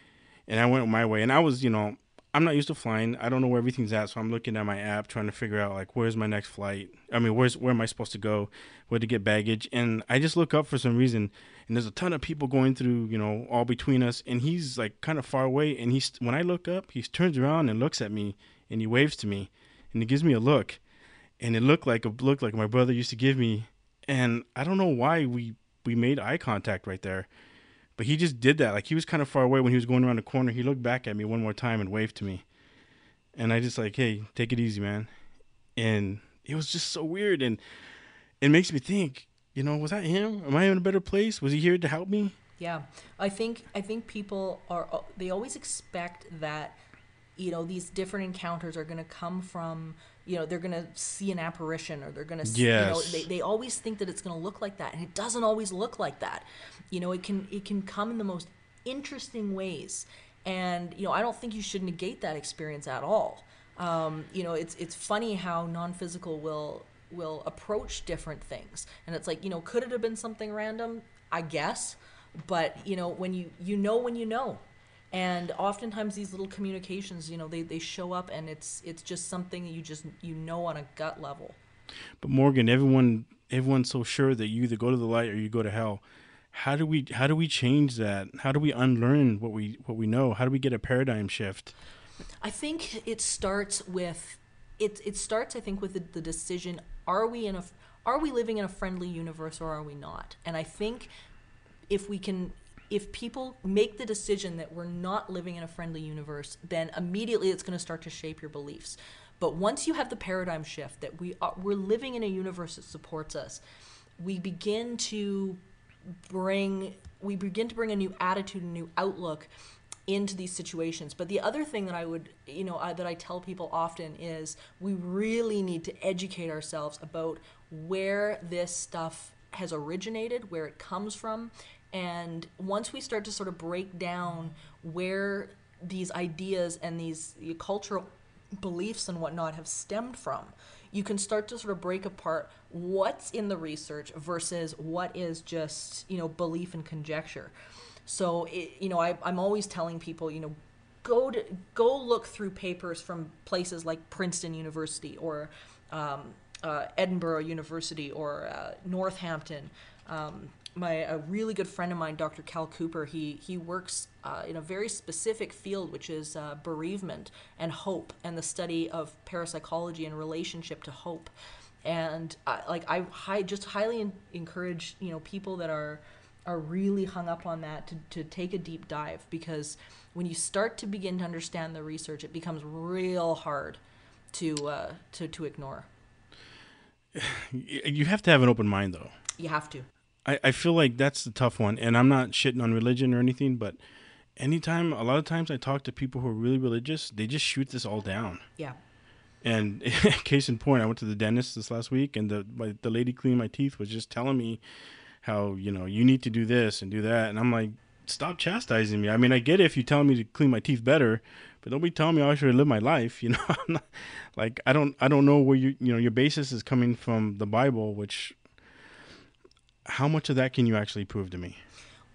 and I went my way, and I was, I'm not used to flying. I don't know where everything's at. So I'm looking at my app, trying to figure out like, where's my next flight? I mean, where am I supposed to go? Where to get baggage? And I just look up for some reason, and there's a ton of people going through, all between us. And he's like kind of far away. And when I look up, he turns around and looks at me, and he waves to me, and he gives me a look, and it looked like a look like my brother used to give me. And I don't know why we made eye contact right there. But he just did that. Like, he was kind of far away when he was going around the corner. He looked back at me one more time and waved to me. And I just like, hey, take it easy, man. And it was just so weird. And it makes me think, was that him? Am I in a better place? Was he here to help me? Yeah. I think people they always expect that, these different encounters are going to come from, they're going to see an apparition, or they're going to, yes. They always think that it's going to look like that. And it doesn't always look like that. It can come in the most interesting ways. And, I don't think you should negate that experience at all. It's funny how non-physical will approach different things. And it's like, could it have been something random? I guess. But, when you know. And oftentimes these little communications, they show up, and it's just something that you just, on a gut level. But Morgan, everyone's so sure that you either go to the light or you go to hell. How do we change that? How do we unlearn what we know? How do we get a paradigm shift? I think it starts with I think with the decision: are we living in a friendly universe, or are we not? And I think if people make the decision that we're not living in a friendly universe, then immediately it's going to start to shape your beliefs. But once you have the paradigm shift that we're living in a universe that supports us, we begin to bring a new attitude, a new outlook into these situations. But the other thing that I would, that I tell people often is we really need to educate ourselves about where this stuff has originated, where it comes from. And once we start to sort of break down where these ideas and these cultural beliefs and whatnot have stemmed from, you can start to sort of break apart what's in the research versus what is just, belief and conjecture. So, I'm always telling people, go look through papers from places like Princeton University or Edinburgh University or Northampton. A really good friend of mine, Dr. Cal Cooper, he works in a very specific field, which is bereavement and hope, and the study of parapsychology in relationship to hope. And I just highly encourage people that are really hung up on that to take a deep dive, because when you start to begin to understand the research, it becomes real hard to ignore. You have to have an open mind, though. You have to. I feel like that's the tough one, and I'm not shitting on religion or anything, but a lot of times I talk to people who are really religious, they just shoot this all down. Yeah. And case in point, I went to the dentist this last week, and the lady cleaning my teeth was just telling me how, you need to do this and do that, and I'm like, stop chastising me. I mean, I get it if you're telling me to clean my teeth better, but don't be telling me how I should live my life. I'm not, like, I don't know where your basis is coming from the Bible, which, how much of that can you actually prove to me?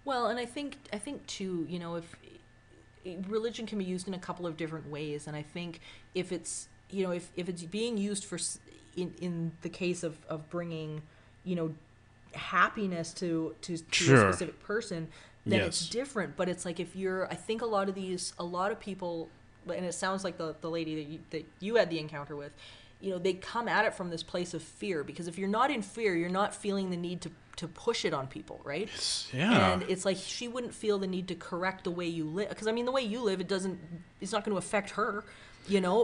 Well, and I think too, religion can be used in a couple of different ways, and I think if it's if it's being used for in the case of bringing happiness to Sure. a specific person, then it's different. But it's like I think a lot of people, and it sounds like the lady that you had the encounter with, they come at it from this place of fear, because if you're not in fear, you're not feeling the need to push it on people, right? Yeah. And it's like she wouldn't feel the need to correct the way you live, because I mean the way you live, it's not going to affect her,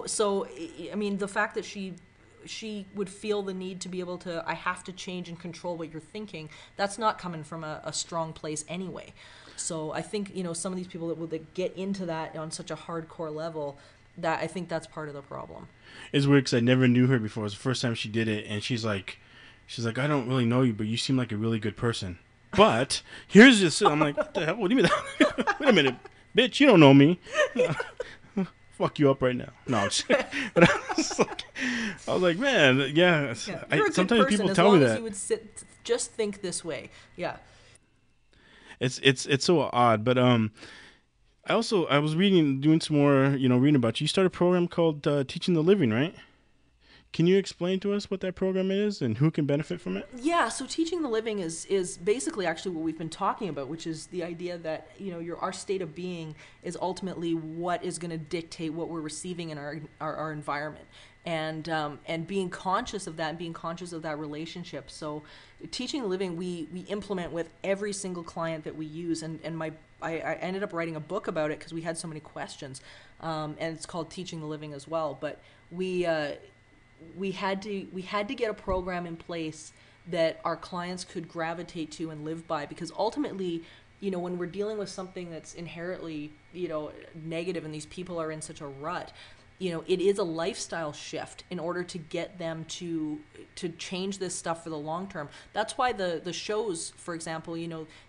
So I mean the fact that she would feel the need to be able to, I have to change and control what you're thinking, that's not coming from a strong place anyway. So I think some of these people that get into that on such a hardcore level, that I think that's part of the problem. It's weird because I never knew her before. It was the first time she did it, and she's like, I don't really know you, but you seem like a really good person. But here's this. I'm like, what the hell? What do you mean? Wait a minute, bitch, you don't know me. Fuck you up right now. No, I'm just, but I was like, man, yeah. Sometimes people tell me that. As you would just think this way, yeah. It's so odd, but I was doing some more, reading about you. You started a program called Teaching the Living, right? Can you explain to us what that program is and who can benefit from it? Yeah, so Teaching the Living is basically actually what we've been talking about, which is the idea that our state of being is ultimately what is going to dictate what we're receiving in our environment, and being conscious of that, and being conscious of that relationship. So Teaching the Living we implement with every single client that we use, and I ended up writing a book about it because we had so many questions, and it's called Teaching the Living as well. But we had to get a program in place that our clients could gravitate to and live by, because ultimately, when we're dealing with something that's inherently, negative, and these people are in such a rut, it is a lifestyle shift in order to get them to change this stuff for the long term. That's why the shows, for example,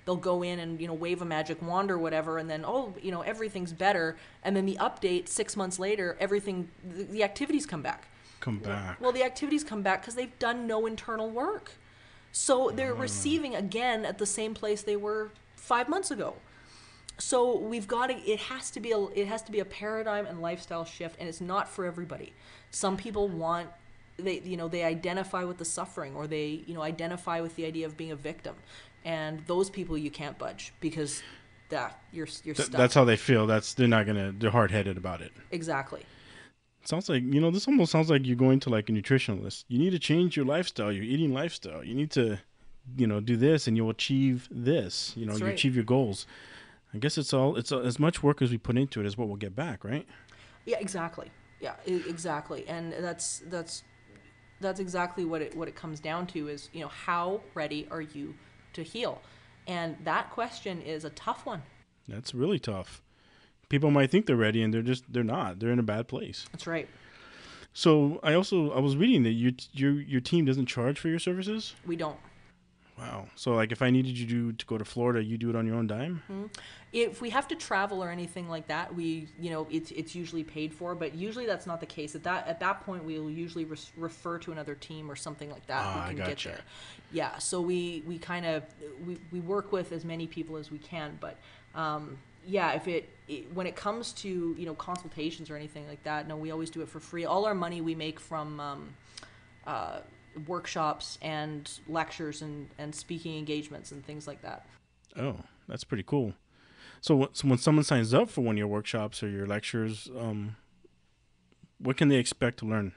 they'll go in and, wave a magic wand or whatever, and then, everything's better. And then the update 6 months later, the activities come back. Well, the activities come back because they've done no internal work. So they're receiving again at the same place they were 5 months ago. So it has to be a paradigm and lifestyle shift, and it's not for everybody. Some people they identify with the suffering, or they, identify with the idea of being a victim. And those people you can't budge, because you're stuck. That's how they feel. They're hard-headed about it. Exactly. Sounds like, this almost sounds like you're going to like a nutritionalist. You need to change your lifestyle, your eating lifestyle. You need to, do this and you'll achieve this. You achieve your goals. I guess it's as much work as we put into it as what we'll get back, right? Yeah, exactly. Yeah, exactly. And that's exactly what it comes down to is, how ready are you to heal? And that question is a tough one. That's really tough. People might think they're ready, and they're not. They're in a bad place. That's right. So I was reading that your team doesn't charge for your services? We don't. Wow. So like if I needed you to go to Florida, you do it on your own dime? Mm-hmm. If we have to travel or anything like that, it's usually paid for, but usually that's not the case. At that point, we'll usually refer to another team or something like that who can get there. Yeah. So we work with as many people as we can, but yeah, when it comes to consultations or anything like that, no, we always do it for free. All our money we make from workshops and lectures and speaking engagements and things like that. Oh, that's pretty cool. So when someone signs up for one of your workshops or your lectures, what can they expect to learn?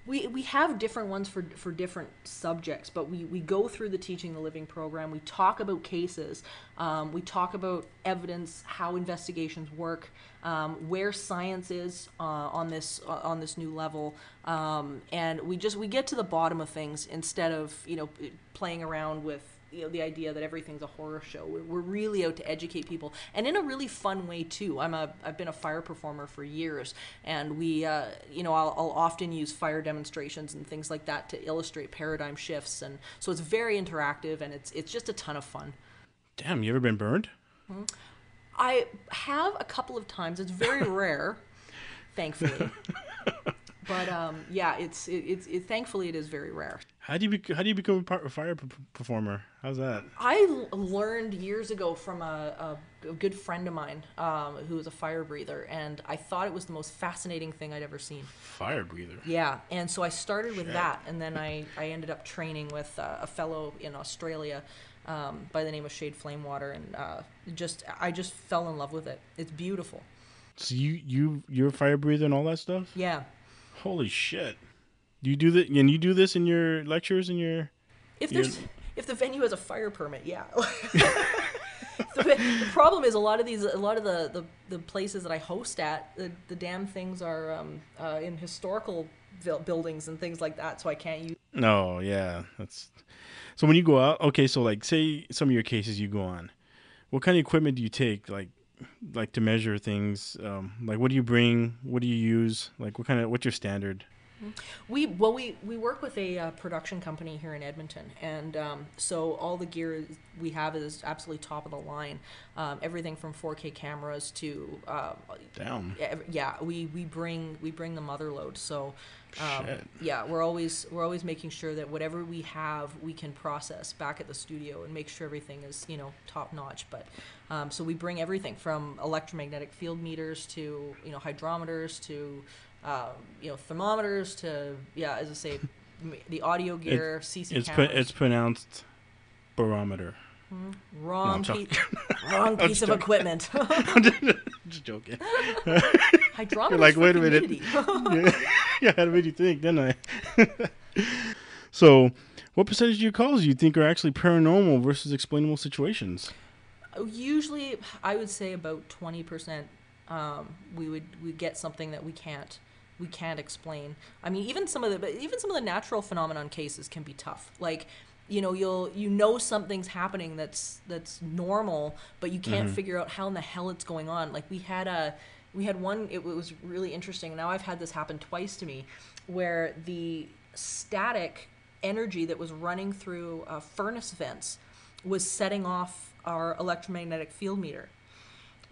We have different ones for different subjects, but we go through the Teaching the Living program. We talk about cases. We talk about evidence, how investigations work, where science is on this new level, and we get to the bottom of things instead of playing around with the idea that everything's a horror show. We're really out to educate people, and in a really fun way too. I've been a fire performer for years, and I'll often use fire demonstrations and things like that to illustrate paradigm shifts, and so it's very interactive, and it's just a ton of fun. Damn, you ever been burned? Mm-hmm. I have a couple of times. It's very rare, thankfully. But yeah, it's thankfully it is very rare. How do you become a fire performer? How's that? I learned years ago from a good friend of mine who was a fire breather, and I thought it was the most fascinating thing I'd ever seen. Fire breather? Yeah, and so I started with that, and then I ended up training with a fellow in Australia by the name of Shade Flamewater, and I just fell in love with it. It's beautiful. So you're a fire breather and all that stuff? Yeah. Holy shit. Do you do that? And you do this in your lectures and your... If the venue has a fire permit, yeah. The problem is a lot of the places that I host at, the damn things are in historical buildings and things like that, so I can't use. No, yeah, that's. So when you go out, okay, so like say some of your cases you go on, what kind of equipment do you take, like to measure things? Like what do you bring? What do you use? Like what's your standard? We work with a production company here in Edmonton, and so all the gear we have is absolutely top of the line. Everything from 4K cameras to Damn. Yeah, we bring the mother load. So yeah, we're always making sure that whatever we have we can process back at the studio and make sure everything is top notch. But so we bring everything from electromagnetic field meters to hydrometers to thermometers to, as I say, the audio gear, CC cameras. It's pronounced barometer. Wrong piece of equipment. Just joking. Hydrometer. You're like, wait a minute. Yeah, that made you think, didn't I? So, what percentage of your calls do you think are actually paranormal versus explainable situations? Usually, I would say about 20%. We get something that we can't explain. I mean, even some of the natural phenomenon cases can be tough. Like, something's happening that's normal, but you can't figure out how in the hell it's going on. Like we had one. It was really interesting. Now I've had this happen twice to me, where the static energy that was running through furnace vents was setting off our electromagnetic field meter.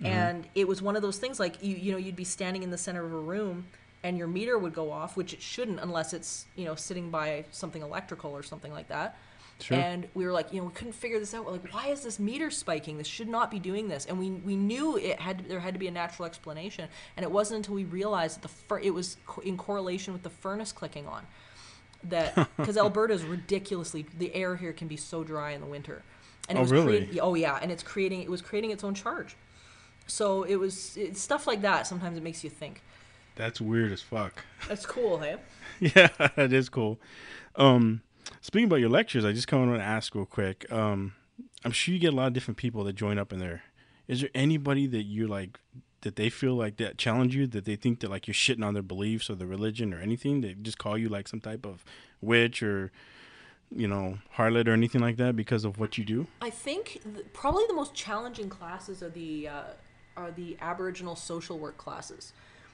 And it was one of those things like you'd be standing in the center of a room and your meter would go off, which it shouldn't unless it's sitting by something electrical or something like that. Sure. And we were like, we couldn't figure this out. We're like, why is this meter spiking? This should not be doing this. And we knew there had to be a natural explanation. And it wasn't until we realized that it was in correlation with the furnace clicking on. That because Alberta is ridiculously, the air here can be so dry in the winter. And it was really? And it was creating its own charge. So it's stuff like that. Sometimes it makes you think. That's weird as fuck. That's cool, hey? Yeah, that is cool. Speaking about your lectures, I just kind of want to ask real quick. I'm sure you get a lot of different people that join up in there. Is there anybody that you like, that they feel like that challenge you, that they think that like you're shitting on their beliefs or their religion or anything? They just call you like some type of witch or harlot or anything like that because of what you do? I think probably the most challenging classes are the Aboriginal social work classes,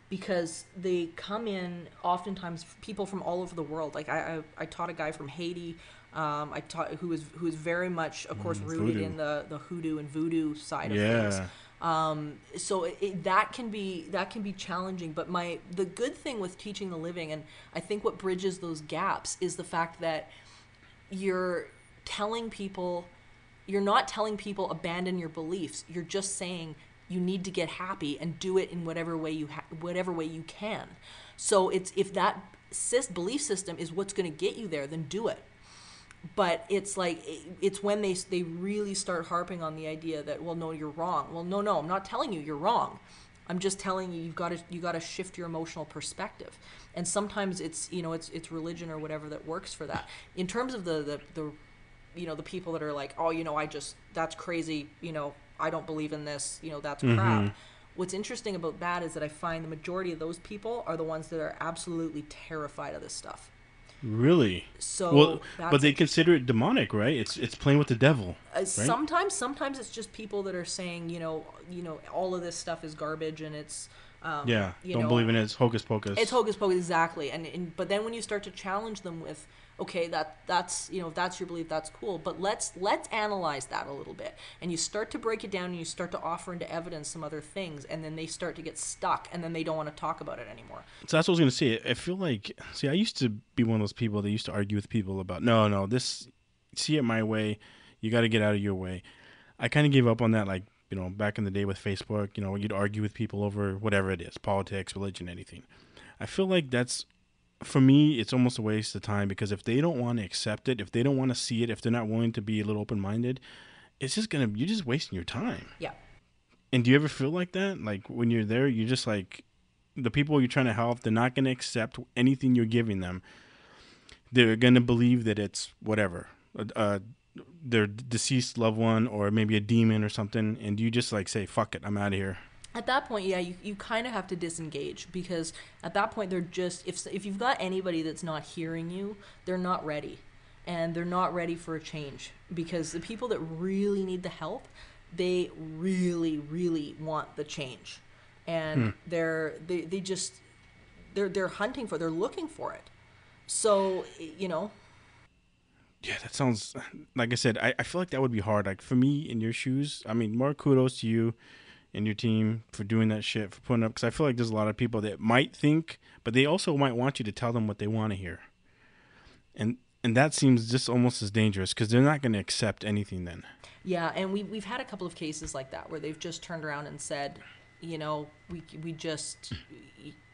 because they come in oftentimes people from all over the world. Like I taught a guy from Haiti, who was very much, of course, rooted in the hoodoo and voodoo side of things. So that can be challenging. But the good thing with teaching the living, and I think what bridges those gaps, is the fact that you're not telling people abandon your beliefs. You're just saying you need to get happy and do it in whatever way you can. So if that belief system is what's going to get you there, then do it. But it's like it's when they really start harping on the idea that, well, no, you're wrong. Well, no, I'm not telling you you're wrong. I'm just telling you you got to shift your emotional perspective. And sometimes it's religion or whatever that works for that. In terms of the people that are like, oh, that's crazy, I don't believe in this, that's crap. What's interesting about that is that I find the majority of those people are the ones that are absolutely terrified of this stuff. Really? So, but they consider it demonic, right? It's playing with the devil. Right? Sometimes it's just people that are saying, all of this stuff is garbage and it's Don't believe in it. It's hocus pocus. It's hocus pocus, exactly. But then when you start to challenge them with, okay, that's if that's your belief, that's cool, but let's analyze that a little bit, and you start to break it down, and you start to offer into evidence some other things, and then they start to get stuck, and then they don't want to talk about it anymore. So that's what I was gonna say. I feel like, I used to be one of those people that used to argue with people about no, this, see it my way, you got to get out of your way. I kind of gave up on that, like, back in the day with Facebook. You'd argue with people over whatever it is, politics, religion, anything. I feel like that's, for me, it's almost a waste of time, because if they don't want to accept it, if they don't want to see it, if they're not willing to be a little open-minded, you're just wasting your time. Yeah. And do you ever feel like that? Like, when you're there, you're just like, the people you're trying to help, they're not going to accept anything you're giving them. They're going to believe that it's whatever, their deceased loved one, or maybe a demon or something, and you just like say, fuck it, I'm out of here. At that point, yeah, you kind of have to disengage, because at that point they're just, if you've got anybody that's not hearing you, they're not ready, and they're not ready for a change, because the people that really need the help, they really, really want the change, and they're hunting for, they're looking for it. So, Yeah, that sounds, like I said, I feel like that would be hard. Like, for me, in your shoes, I mean, more kudos to you and your team for doing that shit, for putting up, because I feel like there's a lot of people that might think, but they also might want you to tell them what they want to hear. And that seems just almost as dangerous, because they're not going to accept anything then. Yeah, and we've had a couple of cases like that, where they've just turned around and said, we just,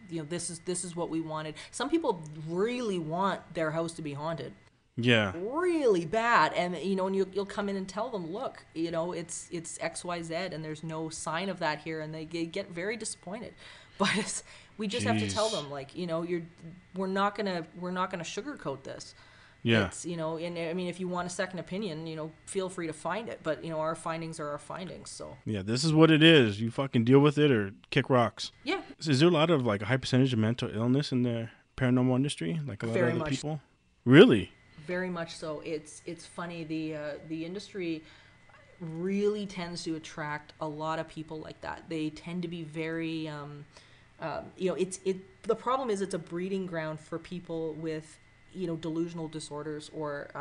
this is what we wanted. Some people really want their house to be haunted. Yeah. Really bad. And, and you'll come in and tell them, look, it's XYZ, and there's no sign of that here, and they get very disappointed. But we just have to tell them, like, we're not gonna sugarcoat this. Yeah. It's, and I mean, if you want a second opinion, feel free to find it, but our findings are our findings. So yeah, this is what it is. You fucking deal with it or kick rocks. Yeah. So is there a lot of, like, a high percentage of mental illness in the paranormal industry? Like, a lot of other people? Really? Very much so. It's funny. The industry really tends to attract a lot of people like that. They tend to be very, the problem is it's a breeding ground for people with, delusional disorders or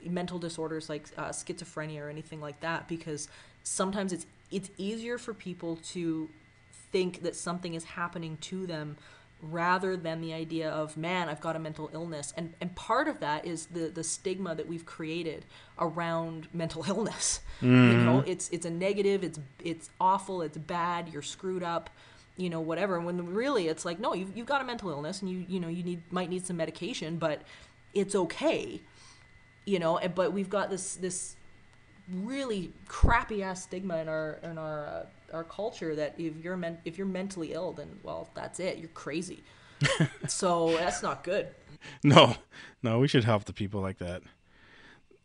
mental disorders like schizophrenia or anything like that, because sometimes it's easier for people to think that something is happening to them, rather than the idea of, man, I've got a mental illness. And part of that is the stigma that we've created around mental illness. It's a negative, it's awful, it's bad, you're screwed up, whatever. And when really it's like, no, you've got a mental illness, and you might need some medication, but it's okay. But we've got this really crappy ass stigma in our culture that if you're mentally ill, then, well, that's it, you're crazy. So that's not good. No, we should help the people like that.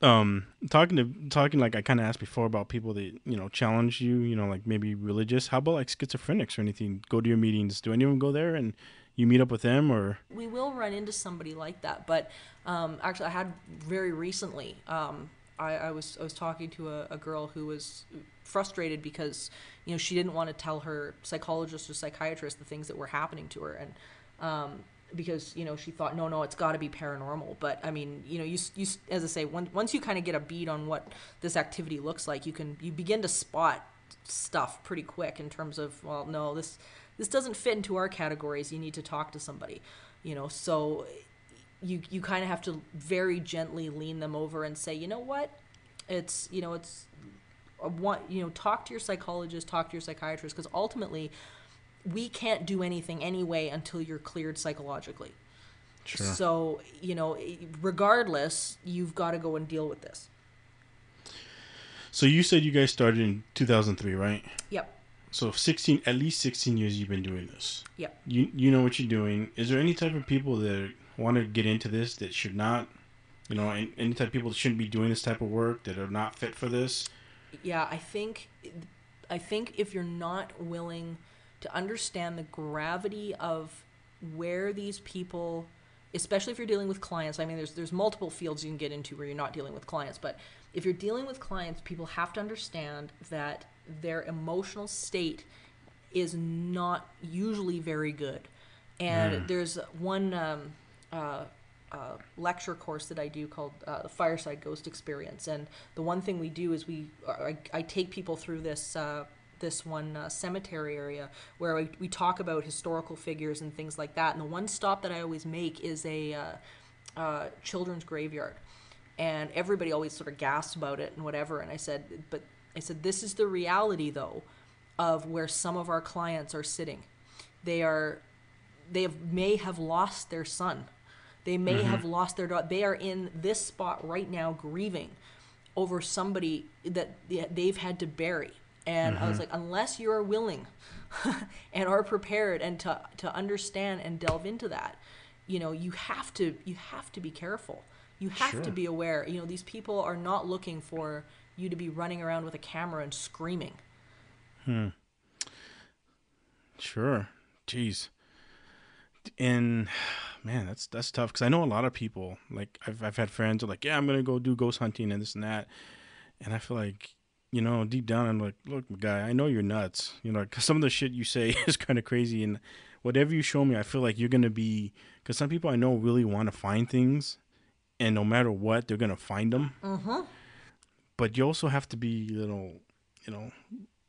Talking like I kind of asked before about people that challenge you, like maybe religious. How about like schizophrenics or anything? Go to your meetings. Do anyone go there and you meet up with them? Or we will run into somebody like that, but actually I had very recently. I was talking to a girl who was frustrated because she didn't want to tell her psychologist or psychiatrist the things that were happening to her, and because she thought, no, it's got to be paranormal. But I mean, you as I say, once you kind of get a beat on what this activity looks like, you begin to spot stuff pretty quick in terms of, well, no, this doesn't fit into our categories, you need to talk to somebody. So you kind of have to very gently lean them over and say, what, it's talk to your psychologist, talk to your psychiatrist, because ultimately we can't do anything anyway until you're cleared psychologically. Sure. So regardless, you've got to go and deal with this. So you said you guys started in 2003, right? Yep. So at least 16 years you've been doing this. Yep. You know what you're doing. Is there any type of people that want to get into this that should not, any type of people that shouldn't be doing this type of work, that are not fit for this? Yeah, I think if you're not willing to understand the gravity of where these people, especially if you're dealing with clients, I mean, there's multiple fields you can get into where you're not dealing with clients, but if you're dealing with clients, people have to understand that their emotional state is not usually very good. And there's one lecture course that I do called the Fireside Ghost Experience, and the one thing we do is I take people through this one cemetery area where we talk about historical figures and things like that. And the one stop that I always make is a children's graveyard, and everybody always sort of gasps about it and whatever. And I said, this is the reality though of where some of our clients are sitting. May have lost their son. They may have lost their daughter. They are in this spot right now grieving over somebody that they've had to bury. And I was like, unless you're willing and are prepared and to understand and delve into that, you have to be careful. You have to be aware. These people are not looking for you to be running around with a camera and screaming. Sure. Jeez. And man, that's tough, because I know a lot of people, like I've had friends who are like, yeah, I'm gonna go do ghost hunting and this and that, and I feel like, deep down I'm like, look, guy, I know you're nuts, because some of the shit you say is kind of crazy, and whatever you show me, I feel like you're gonna be, because some people I know really want to find things, and no matter what, they're gonna find them. But you also have to be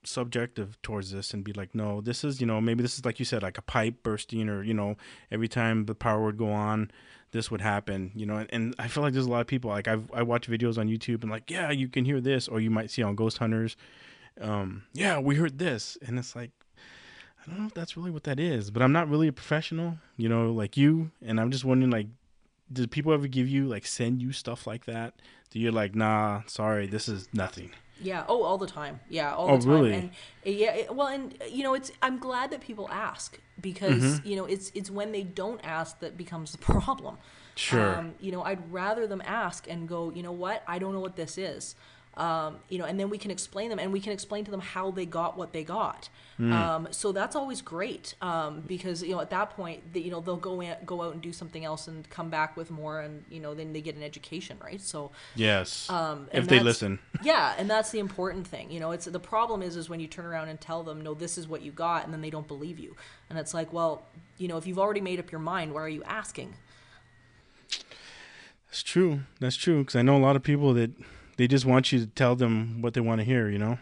subjective towards this and be like, no, this is, maybe this is, like you said, like a pipe bursting, or every time the power would go on, this would happen, and I feel like there's a lot of people, like I watch videos on YouTube and like, yeah, you can hear this, or you might see on Ghost Hunters, yeah, we heard this, and it's like, I don't know if that's really what that is, but I'm not really a professional, like you, and I'm just wondering, like, did people ever send you stuff like that? Do you like, nah, sorry, this is nothing? Yeah. Oh, all the time. Yeah, all the time. Really? And I'm glad that people ask, because it's when they don't ask that becomes the problem. Sure. I'd rather them ask and go, you know what, I don't know what this is. And then we can explain them, and we can explain to them how they got what they got. So that's always great, because at that point, they'll go out and do something else and come back with more, and then they get an education, right? So yes, if they listen. Yeah, and that's the important thing. It's the problem is when you turn around and tell them, no, this is what you got, and then they don't believe you, and it's like, well, if you've already made up your mind, why are you asking? That's true, because I know a lot of people that they just want you to tell them what they want to hear, and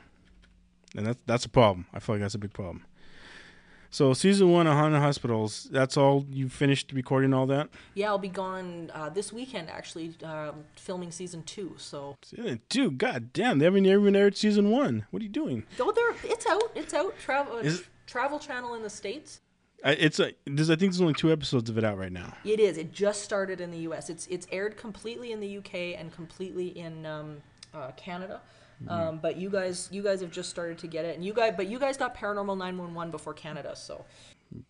that's a problem. I feel like that's a big problem. So season 1 of Haunted Hospitals, that's all, you finished recording all that? Yeah, I'll be gone this weekend, actually, filming season 2. So season 2, god damn, they haven't even aired season 1. What are you doing? Oh, it's out. Travel Channel in the States. I think there's only 2 episodes of it out right now. It is. It just started in the U.S. It's aired completely in the U.K. and completely in Canada. But you guys have just started to get it, and you guys got Paranormal 911 before Canada, so.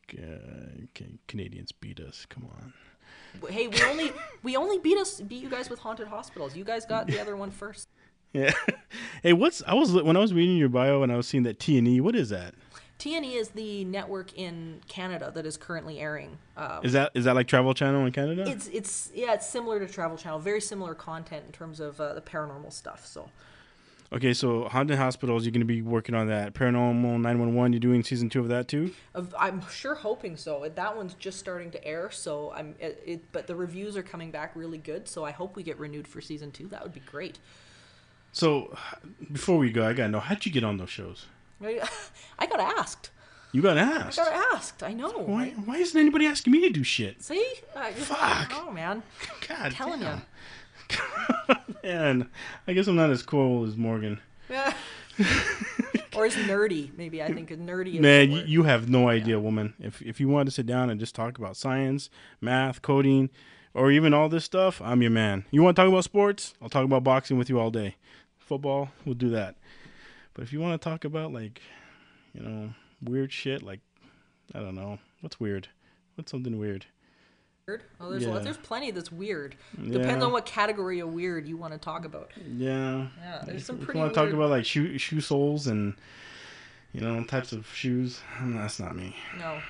Okay, Canadians beat us. Come on. Hey, we only beat you guys with Haunted Hospitals. You guys got the other one first. Yeah. Hey, when I was reading your bio and I was seeing that T&E, what is that? T&E is the network in Canada that is currently airing. Is that like Travel Channel in Canada? It's similar to Travel Channel. Very similar content in terms of the paranormal stuff. So. Okay, so Haunted Hospitals, you're going to be working on that. Paranormal 911, you're doing season 2 of that too? I'm sure hoping so. That one's just starting to air, so but the reviews are coming back really good, so I hope we get renewed for season 2. That would be great. So before we go, I got to know, how'd you get on those shows? I got asked. You got asked? I got asked. I know. Why isn't anybody asking me to do shit? See? Fuck. Oh, man. God I'm telling you. Man, I guess I'm not as cool as Morgan. Yeah. Or as nerdy, maybe. I think nerdy is Man, you have no idea, woman. If you want to sit down and just talk about science, math, coding, or even all this stuff, I'm your man. You want to talk about sports? I'll talk about boxing with you all day. Football, we'll do that. But if you want to talk about, like, weird shit, like, I don't know. What's weird? What's something weird? Oh, there's plenty that's weird. Depends on what category of weird you want to talk about. Yeah. Yeah, there's some pretty weird. You want to talk about, like, shoe soles and, types of shoes? That's not me. No.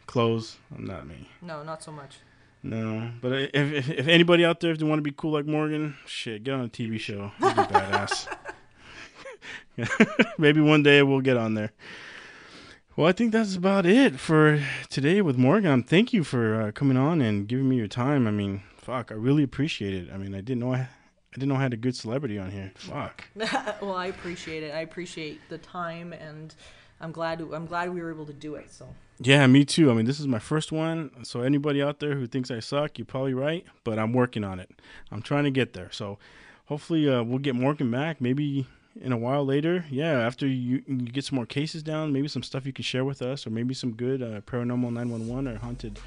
Clothes? Not me. No, not so much. No, but if anybody out there, if they want to be cool like Morgan, shit, get on a TV show. That'd be badass. Maybe one day we'll get on there. Well, I think that's about it for today with Morgan. Thank you for coming on and giving me your time. I mean, fuck, I really appreciate it. I mean, I didn't know I had a good celebrity on here. Fuck. Well, I appreciate it. I appreciate the time, and I'm glad we were able to do it. So. Yeah, me too. I mean, this is my first one. So anybody out there who thinks I suck, you're probably right. But I'm working on it. I'm trying to get there. So hopefully we'll get Morgan back. Maybe in a while later, after you get some more cases down, maybe some stuff you can share with us, or maybe some good paranormal 911 or haunted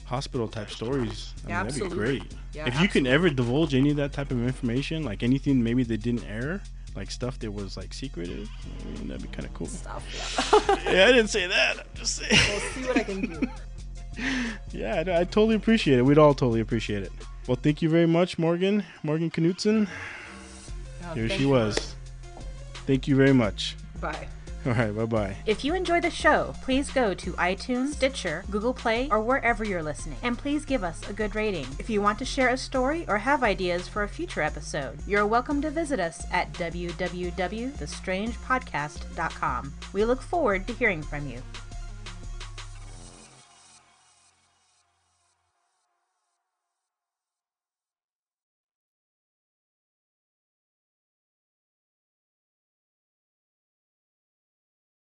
hospital type stories. I mean, Absolutely. That'd be great. Yeah, if absolutely. you can ever divulge any of that type of information, like anything maybe they didn't air, like stuff that was like secretive, I mean, that'd be kind of cool. Stuff, yeah. Yeah, I didn't say that. I'm just saying. We'll see what I can do. Yeah, I totally appreciate it. We'd all totally appreciate it. Well, thank you very much, Morgan Knudsen. Here she was. Thank you very much. Bye. All right, bye-bye. If you enjoy the show, please go to iTunes, Stitcher, Google Play, or wherever you're listening, and please give us a good rating. If you want to share a story or have ideas for a future episode, you're welcome to visit us at www.thestrangepodcast.com. We look forward to hearing from you.